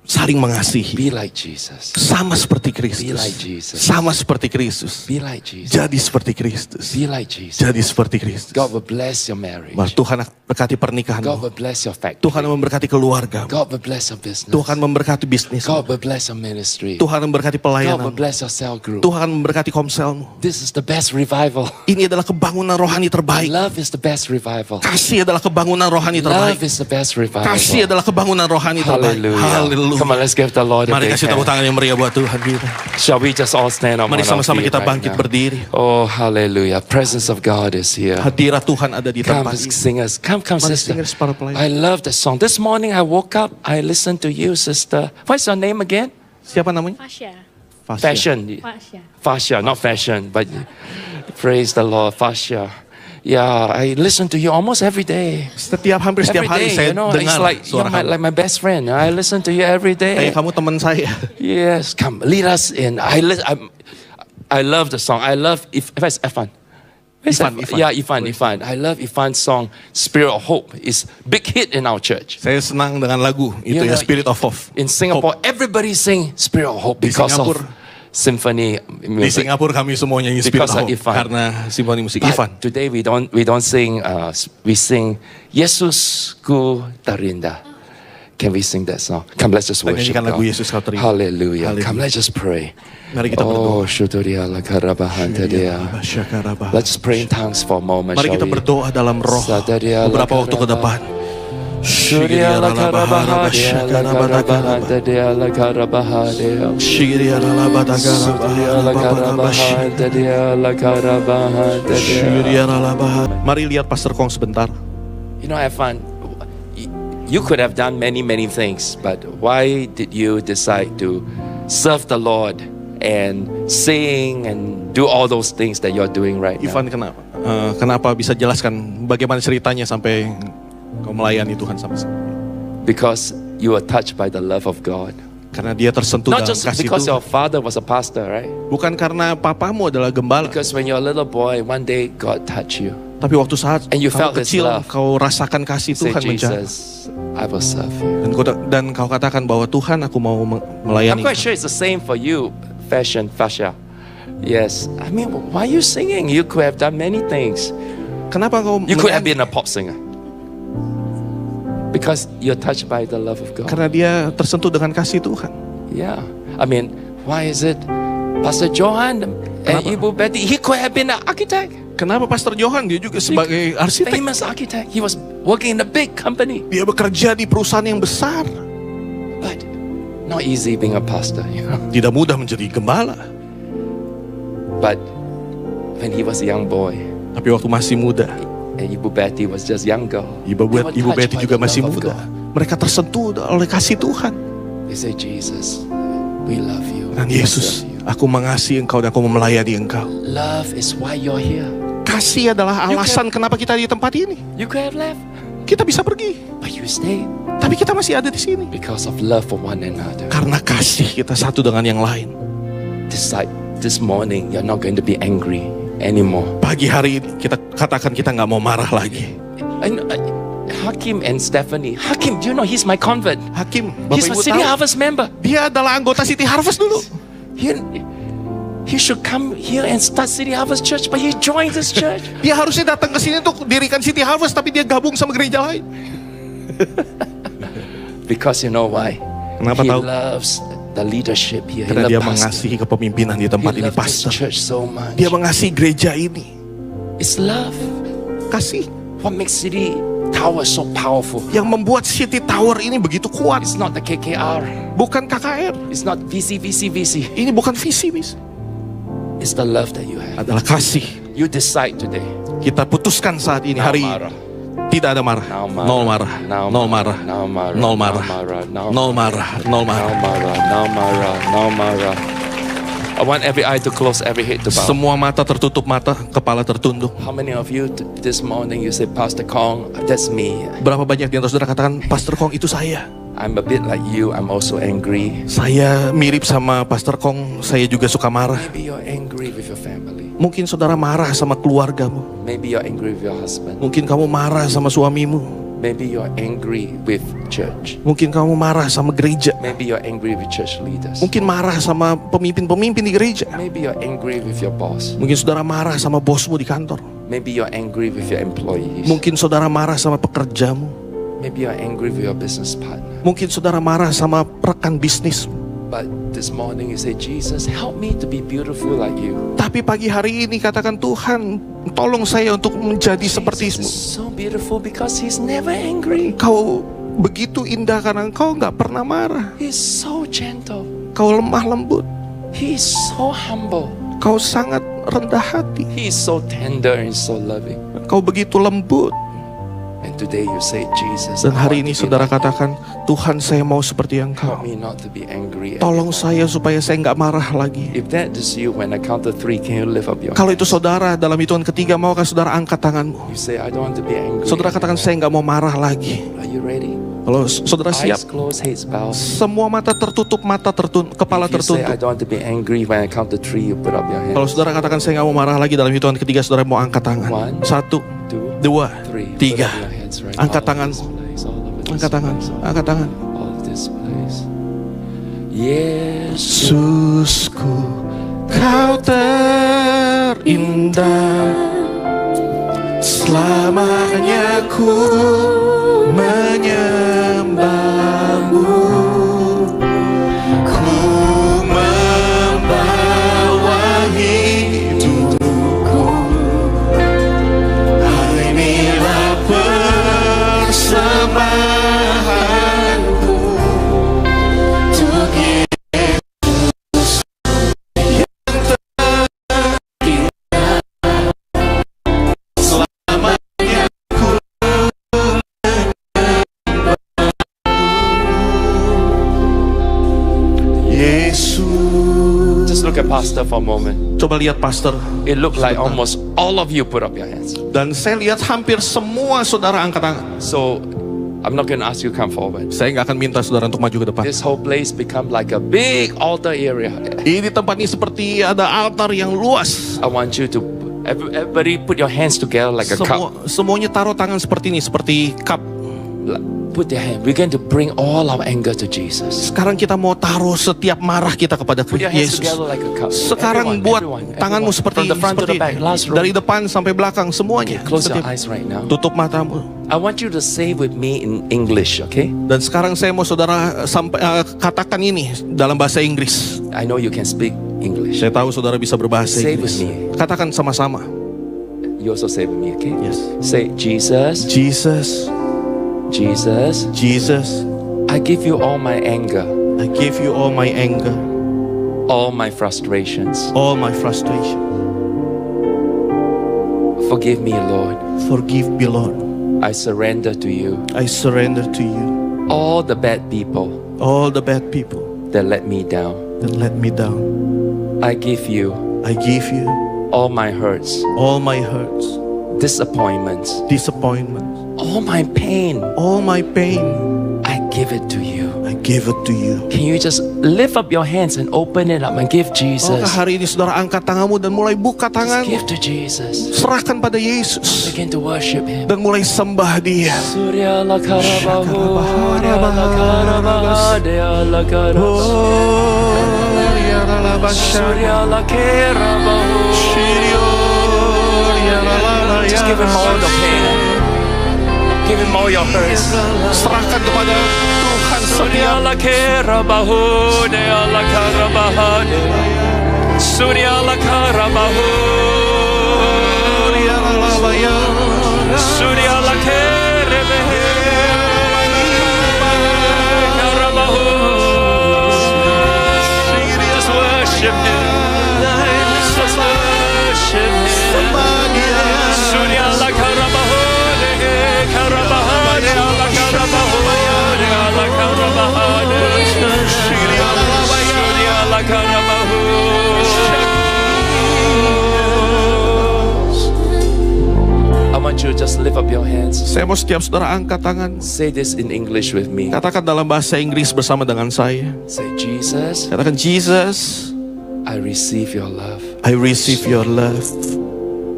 B: Saling mengasihi.
A: Be like Jesus.
B: Sama seperti
A: Be
B: Kristus.
A: like Jesus.
B: Sama seperti Kristus.
A: Be like Jesus.
B: Jadi seperti Kristus.
A: Be like Jesus.
B: Jadi seperti Kristus.
A: God will bless your marriage.
B: Tuhan akan berkati
A: God
B: pernikahanmu.
A: will bless your factory.
B: Tuhan memberkati keluargamu.
A: God will bless your business.
B: Tuhan memberkati bisnismu.
A: God will bless your ministry.
B: Tuhan memberkati
A: God will
B: pelayananmu.
A: bless your cell group.
B: Tuhan memberkati komselmu.
A: This is the best revival.
B: Ini adalah kebangunan rohani terbaik.
A: Love is the best revival.
B: Kasih adalah kebangunan rohani
A: Love
B: terbaik.
A: is the best revival.
B: Kasih adalah kebangunan rohani terbaik.
A: Hallelujah. Come on, let's give the Lord a
B: Mari
A: big
B: kasih tepuk
A: hand.
B: tangan yang meriah buat Tuhan kita.
A: Shall we just all stand up
B: Mari
A: on our
B: sama-sama
A: feet
B: kita
A: right
B: bangkit
A: now?
B: berdiri.
A: Oh, hallelujah. Presence of God is here.
B: Hadirat Tuhan ada di
A: Come,
B: tempat ini.
A: singers. Come,
B: Mari
A: sister.
B: singers para pelayan.
A: I love the song. This morning I woke up, I listened to you, sister. What's your name again?
B: Siapa namanya?
C: Fasya.
A: Fashion.
C: Fasya.
A: Fascia, not fashion, but praise the Lord, Fascia. Yeah, I listen to you almost every day.
B: Hampir setiap
A: Every
B: hari
A: day,
B: saya
A: you know, it's
B: dengar
A: like
B: suara
A: you're
B: kamu.
A: like my best friend. I listen to you every day.
B: Kayak kamu teman saya.
A: Yes, come lead us in. I love the song. I love where's Ifan? Where's
B: Ifan.
A: Yeah, Ifan. I love Ifan's song. Spirit of Hope is big hit in our church.
B: Saya senang dengan lagu itu
A: You
B: ya,
A: know,
B: Spirit of Hope.
A: In Singapore, everybody sing Spirit of Hope
B: Di
A: because of
B: Singapura-
A: symphony
B: Di
A: music.
B: Singapura kami semua nyanyi Spirit
A: Because
B: of
A: of
B: Hope
A: Ifan.
B: karena simfoni musik
A: But
B: Ifan.
A: today we don't sing. We sing Yesusku terindah. Can we sing that song? Come, let's just
B: Kita
A: worship
B: nyanyikan lagu
A: God.
B: Yesus Kau Terindah.
A: Hallelujah.
B: Hallelujah.
A: Come, let's just pray.
B: Mari kita berdoa.
A: Oh, Shuturia la karabahan tadia. Let's just pray in tongues for a moment,
B: Mari
A: shall
B: kita
A: we?
B: berdoa dalam roh
A: Sadaria la
B: beberapa waktu ke
A: karaba.
B: depan.
A: Shuria la karabahan tadia la karabahan tadia la karabahan tadia. Shuria la karabahan tadia la karabahan tadia.
B: Mari lihat Pastor Kong sebentar.
A: You know, Evan, you could have done many things, but why did you decide to serve the Lord and sing and do all those things that you're doing right now?
B: Ivan kenapa bisa jelaskan bagaimana ceritanya sampai kau melayani Tuhan sampai sekarang?
A: Because you were touched by the love of God.
B: Karena dia tersentuh
A: Not
B: dalam
A: just
B: kasih
A: because your
B: Tuhan.
A: father was a pastor, right?
B: Bukan karena papamu adalah gembala,
A: Because when you're a little boy, one day God touched you.
B: tapi waktu saat
A: And you
B: kamu
A: felt His
B: kecil
A: love.
B: kau rasakan kasih
A: Say,
B: Tuhan menjadi.
A: Jesus, I will serve you.
B: Dan kau katakan bahwa Tuhan aku mau
A: I'm
B: melayani.
A: quite sure it's the same for you, Fascia. Yes. I mean, why are you singing? You could have done many things.
B: Kenapa kau
A: You could have
B: menyanyi?
A: been a pop singer. Because you're touched by the love of God.
B: Karena dia tersentuh dengan kasih Tuhan.
A: Yeah. I mean, why is it Pastor Johan and
B: Kenapa?
A: Ibu Betty, he could have been an architect.
B: Kenapa Pastor Johan dia juga sebagai arsitek?
A: Famous architect. He was working in a big company.
B: Dia bekerja di perusahaan yang besar.
A: But not easy being a pastor, you know.
B: Tidak mudah menjadi gembala.
A: But when he was a young boy,
B: Tapi waktu masih muda,
A: and Ibu Betty was just young girl,
B: Ibu
A: they were
B: Betty
A: touched by
B: juga
A: the
B: masih
A: love of
B: muda.
A: God.
B: Mereka tersentuh oleh kasih Tuhan.
A: They say, Jesus, we love you.
B: Dan
A: We
B: Yesus,
A: serve you.
B: aku mengasihi engkau dan aku melayani engkau.
A: Love is why you're here.
B: Kasih adalah alasan kenapa kita di tempat ini.
A: You could have left,
B: Kita bisa pergi,
A: but you stayed
B: tapi kita masih ada di sini.
A: because of love for one another.
B: Karena kasih kita satu dengan yang lain.
A: This morning, you're not going to be angry anymore.
B: Pagi hari ini kita katakan kita nggak mau marah lagi.
A: And Hakim and Stephanie. Hakim, do you know he's my convert?
B: Hakim,
A: He's
B: Bapak
A: a
B: Ibu
A: City
B: tahu,
A: Harvest member.
B: dia adalah anggota City Harvest dulu.
A: He should come here and start City Harvest Church, but he joined this church.
B: Dia harusnya datang ke sini untuk dirikan City Harvest, tapi dia gabung sama gereja lain.
A: Because you know why?
B: Kenapa
A: He
B: tahu?
A: loves the leadership here. He
B: Karena
A: loves
B: dia
A: pastor.
B: mengasihi kepemimpinan di
A: He
B: tempat ini,
A: loves this
B: pastor.
A: church so much.
B: Dia mengasihi gereja ini.
A: It's love.
B: Kasih
A: What makes City Tower so powerful?
B: yang membuat City Tower ini begitu kuat.
A: It's not the KKR.
B: Bukan KKR.
A: It's not VC.
B: Ini bukan visi, mis.
A: It's the love that you have.
B: Adalah kasih.
A: You decide today.
B: Kita putuskan saat ini, hari ini. Tidak ada marah.
A: Now marah.
B: Nol marah.
A: Now
B: Nol marah.
A: Now marah.
B: Nol marah.
A: Now marah. Now
B: Nol marah. Nol marah.
A: Now marah. Now marah. Now marah. I want every eye to close, every head to bow.
B: Semua mata tertutup, kepala tertunduk.
A: How many of you this morning you say, Pastor Kong, that's me.
B: Berapa banyak di antara saudara katakan, Pastor Kong itu saya.
A: I'm a bit like you, I'm also angry.
B: Saya mirip sama Pastor Kong, saya juga suka marah.
A: Maybe you're angry with your family.
B: Mungkin saudara marah sama keluargamu.
A: Maybe you're angry with your husband.
B: Mungkin kamu marah sama suamimu.
A: Maybe you're angry with church.
B: Mungkin kamu marah sama gereja.
A: Maybe you're angry with church leaders.
B: Mungkin marah sama pemimpin-pemimpin di gereja.
A: Maybe you're angry with your boss.
B: Mungkin saudara marah sama bosmu di kantor.
A: Maybe you're angry with your employees.
B: Mungkin saudara marah sama pekerjamu.
A: Maybe you're angry with your business partner.
B: Mungkin saudara marah sama rekan bisnis.
A: But this morning you say, Jesus, help me to be beautiful like you.
B: Tapi pagi hari ini katakan, Tuhan, tolong saya untuk menjadi seperti-Mu.
A: Jesus is so beautiful because He's never angry.
B: Kau begitu indah karena Kau gak pernah marah.
A: He's so gentle.
B: Kau lemah lembut.
A: He's so humble.
B: Kau sangat rendah hati.
A: He's so tender and so loving.
B: Kau begitu lembut.
A: And today you say, Jesus,
B: Dan hari ini saudara katakan, Tuhan, saya mau seperti Engkau.
A: help me not to be angry.
B: Tolong saya supaya saya gak marah lagi.
A: If that is you, when I count to 3, can you lift up your
B: Kalau itu saudara, dalam hitungan ketiga, maukah saudara angkat tanganmu?
A: You say, I don't want to be angry.
B: Saudara katakan, saya gak mau marah lagi.
A: Are you ready?
B: Kalau saudara siap,
A: Eyes closed, heads bowed.
B: semua mata tertutup, kepala
A: If you say, I
B: tertutup.
A: don't want to be angry, when I count to 3, you put up your hands.
B: Kalau saudara katakan, saya gak mau marah lagi, dalam hitungan ketiga, saudara mau angkat tangan.
A: 1,
B: 1,
A: 2,
B: 2,
A: 3.
B: 3. Angkat tanganmu. Angkat tangan, angkat tangan.
A: All of this place. Yesus,
B: Yesusku, Kau terindah. Selamanya ku menyembahmu. Ku membawa hidupku. Inilah persembahanku untuk Yesus yang terindah. Selamanya ku menyembahmu. Yesus.
A: just look at Pastor for a moment.
B: Coba lihat pastor.
A: It looked like almost all of you put up your hands.
B: Dan saya lihat hampir semua saudara angkat tangan.
A: So, I'm not going to ask you to come forward.
B: Saya nggak akan minta saudara untuk maju ke depan.
A: This whole place become like a big altar area.
B: Ini tempat ini seperti ada altar yang luas.
A: I want you to, everybody put your hands together like a cup.
B: Semuanya taruh tangan seperti ini, seperti cup.
A: Put your hand. We're going to bring all our anger to Jesus.
B: Sekarang kita mau taruh setiap marah kita kepada
A: Put your hands
B: Yesus.
A: together like a cup.
B: Sekarang buat tanganmu seperti
A: From the front to the back. Last row.
B: dari depan sampai belakang semuanya.
A: Close your
B: Setiap-
A: eyes right now.
B: Tutup matamu.
A: I want you to say with me in English, okay?
B: Dan sekarang saya mau saudara katakan ini dalam bahasa Inggris.
A: I know you can speak English.
B: Saya tahu saudara bisa berbahasa
A: Say
B: Inggris.
A: with me.
B: Katakan sama-sama.
A: You also say with me, okay?
B: Yes.
A: Say, Jesus,
B: Jesus,
A: Jesus,
B: Jesus,
A: I give you all my anger,
B: I give you all my anger,
A: all my frustrations.
B: all my frustration.
A: Forgive me, Lord.
B: Forgive me, Lord.
A: I surrender to you
B: I surrender to you
A: all the bad people
B: all the bad people
A: that let me down.
B: that let me down.
A: I give you
B: I give you
A: all my hurts,
B: all my hurts,
A: disappointments,
B: disappointments,
A: all my pain.
B: all my pain.
A: I give it to you.
B: I give it to you.
A: Can you just lift up your hands and open it up and give
B: Maka
A: Jesus?
B: hari ini saudara angkat tanganmu dan mulai buka
A: Just
B: tanganmu.
A: give to Jesus.
B: Serahkan pada Yesus
A: Begin to worship Him.
B: dan mulai sembah Dia.
A: Surya la karabahu, Surya la karabaha, Dea la karabahu, Surya la karabahu. Just give Him all the pain. Give Him all your hurts.
B: Serahkan kepada Tuhan
A: Surya
B: setiap
A: la karabahu, Dea la karabaha, Surya la karabahu, Surya la karabahu, karabahu. Just worship Him. Just worship Him. Surya la karabahu, karabaha, Dea la karabahu, Dea la karabaha, Surya la karabahu. just lift up your hands.
B: Saya mau setiap saudara angkat tangan.
A: Say this in English with me.
B: Katakan dalam bahasa Inggris bersama dengan saya.
A: Say, Jesus,
B: Katakan, Jesus,
A: I receive your love.
B: I receive your love.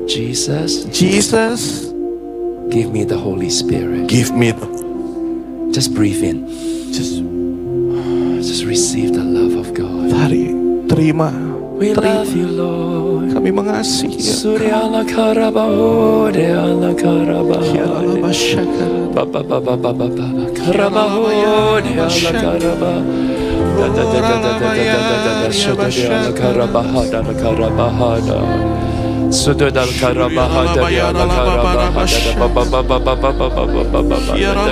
A: Jesus,
B: Jesus,
A: give me the Holy Spirit.
B: give me the...
A: Just breathe in. Just receive the love of God.
B: Terima.
A: We love you, Lord.
B: Kami mengasihi.
A: Surya la karabaho, dea la karabaho. Baba baba baba baba karabaho, dea la karabaho. Da da da da da da da da. Shoda dea la karabaha, da la karabaha da. Sudah dal karabaha da dea la karabaha da baba baba baba baba baba baba. Shoda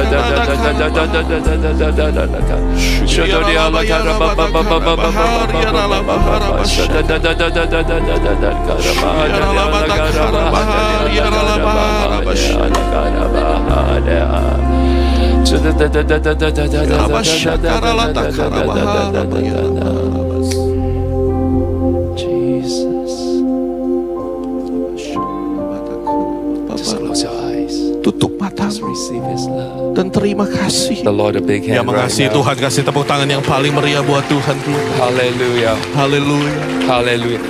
A: dea la karabaha baba baba baba. Just close your eyes.
B: Tutup mata
A: Just receive His love.
B: dan terima kasih.
A: The Lord a big
B: Ya
A: hand right
B: mengasihi
A: now.
B: Tuhan, kasih tepuk tangan yang paling meriah buat Tuhan.
A: Hallelujah.
B: Haleluya.
A: Hallelujah.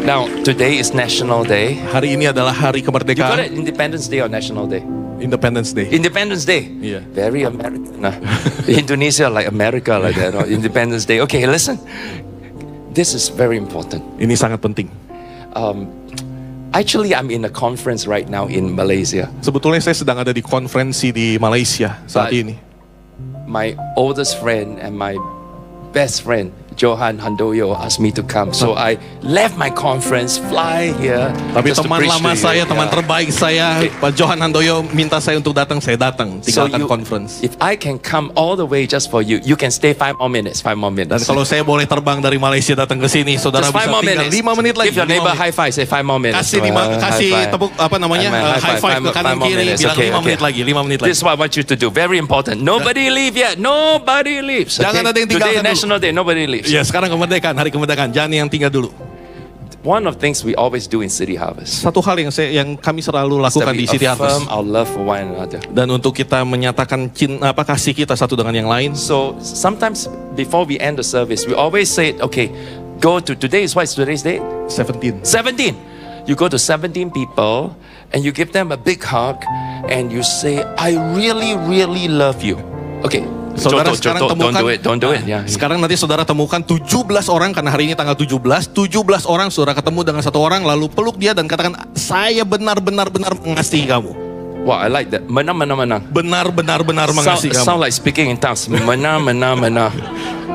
A: Now, today is National Day.
B: Hari ini adalah hari
A: You got
B: kemerdekaan,
A: it, Independence Day or National Day?
B: Independence Day.
A: Independence Day.
B: Yeah.
A: Very American. Indonesia like America like that. Or Independence Day. Okay, listen. This is very important.
B: Ini sangat penting.
A: Actually, I'm in a conference right now in Malaysia.
B: Sebetulnya saya sedang ada di konferensi di Malaysia saat
A: But-
B: ini.
A: My oldest friend and my best friend, Johan Handoyo, asked me to come. So I left my conference, fly here.
B: Tapi
A: just to
B: teman
A: preach
B: lama
A: to you.
B: saya, teman
A: Yeah.
B: terbaik saya,
A: Okay.
B: Pak Johan Handoyo minta saya untuk datang, saya datang. Tinggalkan conference.
A: If I can come all the way just for you, you can stay 5 more minutes. 5 more
B: Dan
A: minutes.
B: kalau saya boleh terbang dari Malaysia datang ke sini, saudara
A: Just 5
B: bisa
A: more
B: tinggal
A: minutes.
B: 5 menit lagi.
A: Give your
B: 5
A: neighbor
B: menit.
A: high five. Say 5 more minutes.
B: Kasih tepuk apa namanya? High five ke kanan kiri, bilang 5 menit lagi, 5 menit lagi.
A: This is what I want you to do. Very important. Nobody leave yet. Nobody leaves.
B: Jangan ada yang tinggalkan
A: Today
B: dulu.
A: National Day. Nobody leaves.
B: Ya, sekarang kemerdekaan, hari kemerdekaan. Jangan yang tinggal dulu.
A: One of the things we always do in City Harvest
B: Satu hal yang kami selalu
A: is that
B: lakukan
A: we
B: di City Harvest,
A: affirm our love for one another.
B: dan untuk kita menyatakan kasih kita satu dengan yang lain.
A: So sometimes before we end the service, we always say, okay, go to today's today's date?
B: 17.
A: 17. You go to 17 people and you give them a big hug and you say, I really, really love you. Okay.
B: Saudara sekarang temukan,
A: Don't do it. Yeah.
B: Sekarang nanti saudara temukan 17 orang, karena hari ini tanggal 17 orang saudara ketemu dengan satu orang, lalu peluk dia dan katakan, saya benar-benar mengasihi kamu.
A: Wow, I like that. Menang.
B: Benar-benar mengasihi kamu.
A: Sound like speaking in tongues. Menang.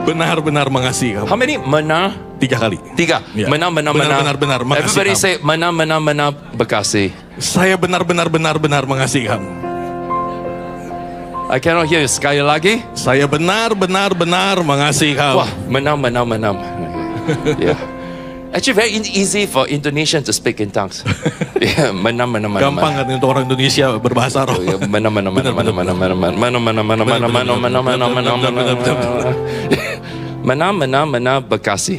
B: Benar-benar mengasihi kamu.
A: How many? Menang.
B: 3 kali.
A: 3.
B: Ya.
A: Menang.
B: Benar-benar mengasihi
A: Everybody
B: kamu.
A: say menang Bekasi.
B: Saya benar-benar mengasihi kamu.
A: I cannot hear you. Sekali lagi.
B: Saya benar-benar mengasihi kamu.
A: Wah, menang. Yeah. Actually, very easy for Indonesian to speak in tongues. Yeah, menang.
B: Gampang kan untuk orang Indonesia berbahasa roh.
A: Menang. Menang Bekasi.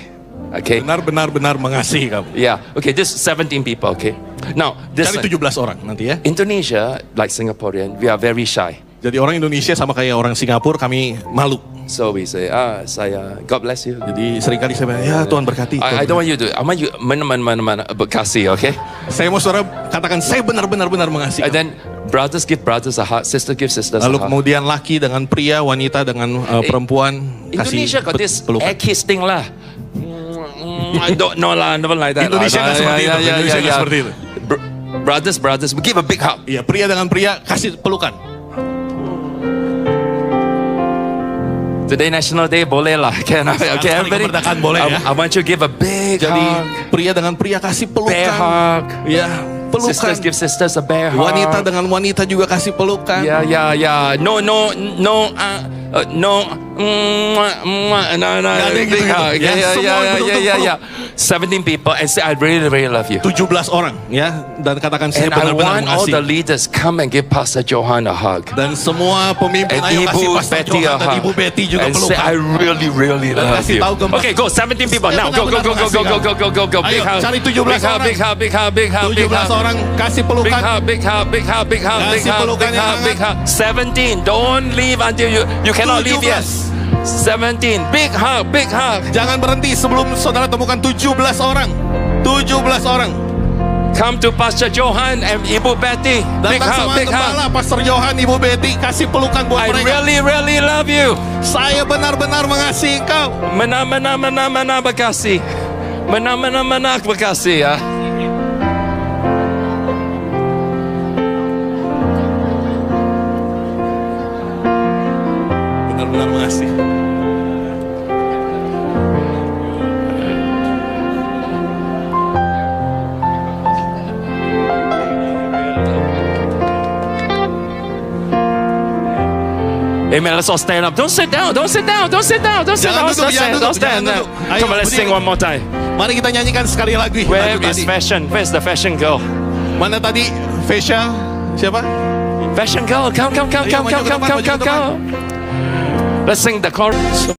A: Okay.
B: Benar-benar mengasihi kamu.
A: Yeah. Okay. This 17 people. Okay. Now this
B: Cari 17 orang nanti ya.
A: Indonesia, like Singaporean, we are very shy.
B: Jadi orang Indonesia sama kayak orang Singapura, kami malu.
A: So we say, saya, God bless you.
B: Jadi seringkali saya bilang, ya Tuhan berkati.
A: I don't want you to. I want you mana Bekasi, okay?
B: Saya mau saudara katakan, saya benar-benar mengasihi.
A: And then brothers give brothers a heart, sister give sisters a
B: Lalu
A: heart.
B: kemudian laki dengan pria, wanita dengan perempuan
A: Indonesia
B: kasih
A: got this
B: pelukan.
A: air kiss thing lah. I don't know lah, never like that.
B: Indonesia nggak seperti itu. Indonesia nggak seperti itu.
A: Brothers, we give a big hug.
B: Iya, pria dengan pria kasih pelukan.
A: Today National Day boleh lah. Okay, everybody.
B: Kemerdekaan boleh ya.
A: I want you to give a big
B: Jadi
A: hug.
B: pria dengan pria kasih pelukan.
A: Bear hug.
B: Ya, pelukan.
A: Sisters give sisters a bear hug.
B: Wanita dengan wanita juga kasih pelukan.
A: Yeah. No. No,
B: Nggak ada yang gitu,
A: big
B: gitu.
A: hug.
B: Ya, semua
A: Yeah. 17 people and say, I really, really love you.
B: 17 orang ya, dan katakan saya
A: And I
B: benar-benar
A: want all the
B: mengasihi.
A: leaders come and give Pastor Johan a hug.
B: Dan semua pemimpin
A: And
B: ayo kasih
A: Ibu
B: Pastor
A: Betty a
B: Johan dan
A: hug.
B: Ibu Betty juga
A: And say, I
B: pelukan.
A: really, really
B: Dan
A: love
B: kasih
A: you.
B: tahu ke-
A: Okay, go 17 people now. Go.
B: Benar-benar mengasihi
A: Big
B: Ayo,
A: hug.
B: cari 17
A: Big hug,
B: orang.
A: big hug, big hug, big hug, big
B: 17
A: hug.
B: orang kasih
A: Big
B: pelukan.
A: hug, big hug, big hug, big hug, big
B: Kasih
A: hug,
B: pelukan
A: big
B: yang
A: hug, big
B: hangat.
A: hug. 17. Don't leave until you cannot leave yet. 17. Big hug, big hug.
B: Jangan berhenti sebelum saudara temukan 17 orang. 17 orang.
A: Come to Pastor Johan and Ibu Betty. Big
B: Datang
A: hug,
B: sama
A: big hug.
B: gembala Pastor Johan, Ibu Betty, kasih pelukan buat
A: I
B: mereka.
A: really, really love you.
B: Saya benar-benar mengasihi engkau.
A: Mana bekasi. Mana bekasi ya.
B: Benar-benar mengasihi.
A: Amen. Let's all stand up. Don't sit down. Don't sit down. Don't sit down. Don't sit
B: Jangan
A: down.
B: duduk, jangan
A: Don't
B: duduk,
A: stand.
B: jangan
A: Don't
B: duduk.
A: stand.
B: Ayo,
A: Come on, let's
B: berdiri.
A: sing one more time.
B: Mari kita nyanyikan sekali lagi.
A: Where
B: lagu
A: is
B: tadi.
A: fashion? Where's the fashion girl?
B: Mana tadi? Fesha? Siapa?
A: Fashion girl, come.
B: Ayo, maju ke depan, maju ke depan.
A: Let's sing the chorus.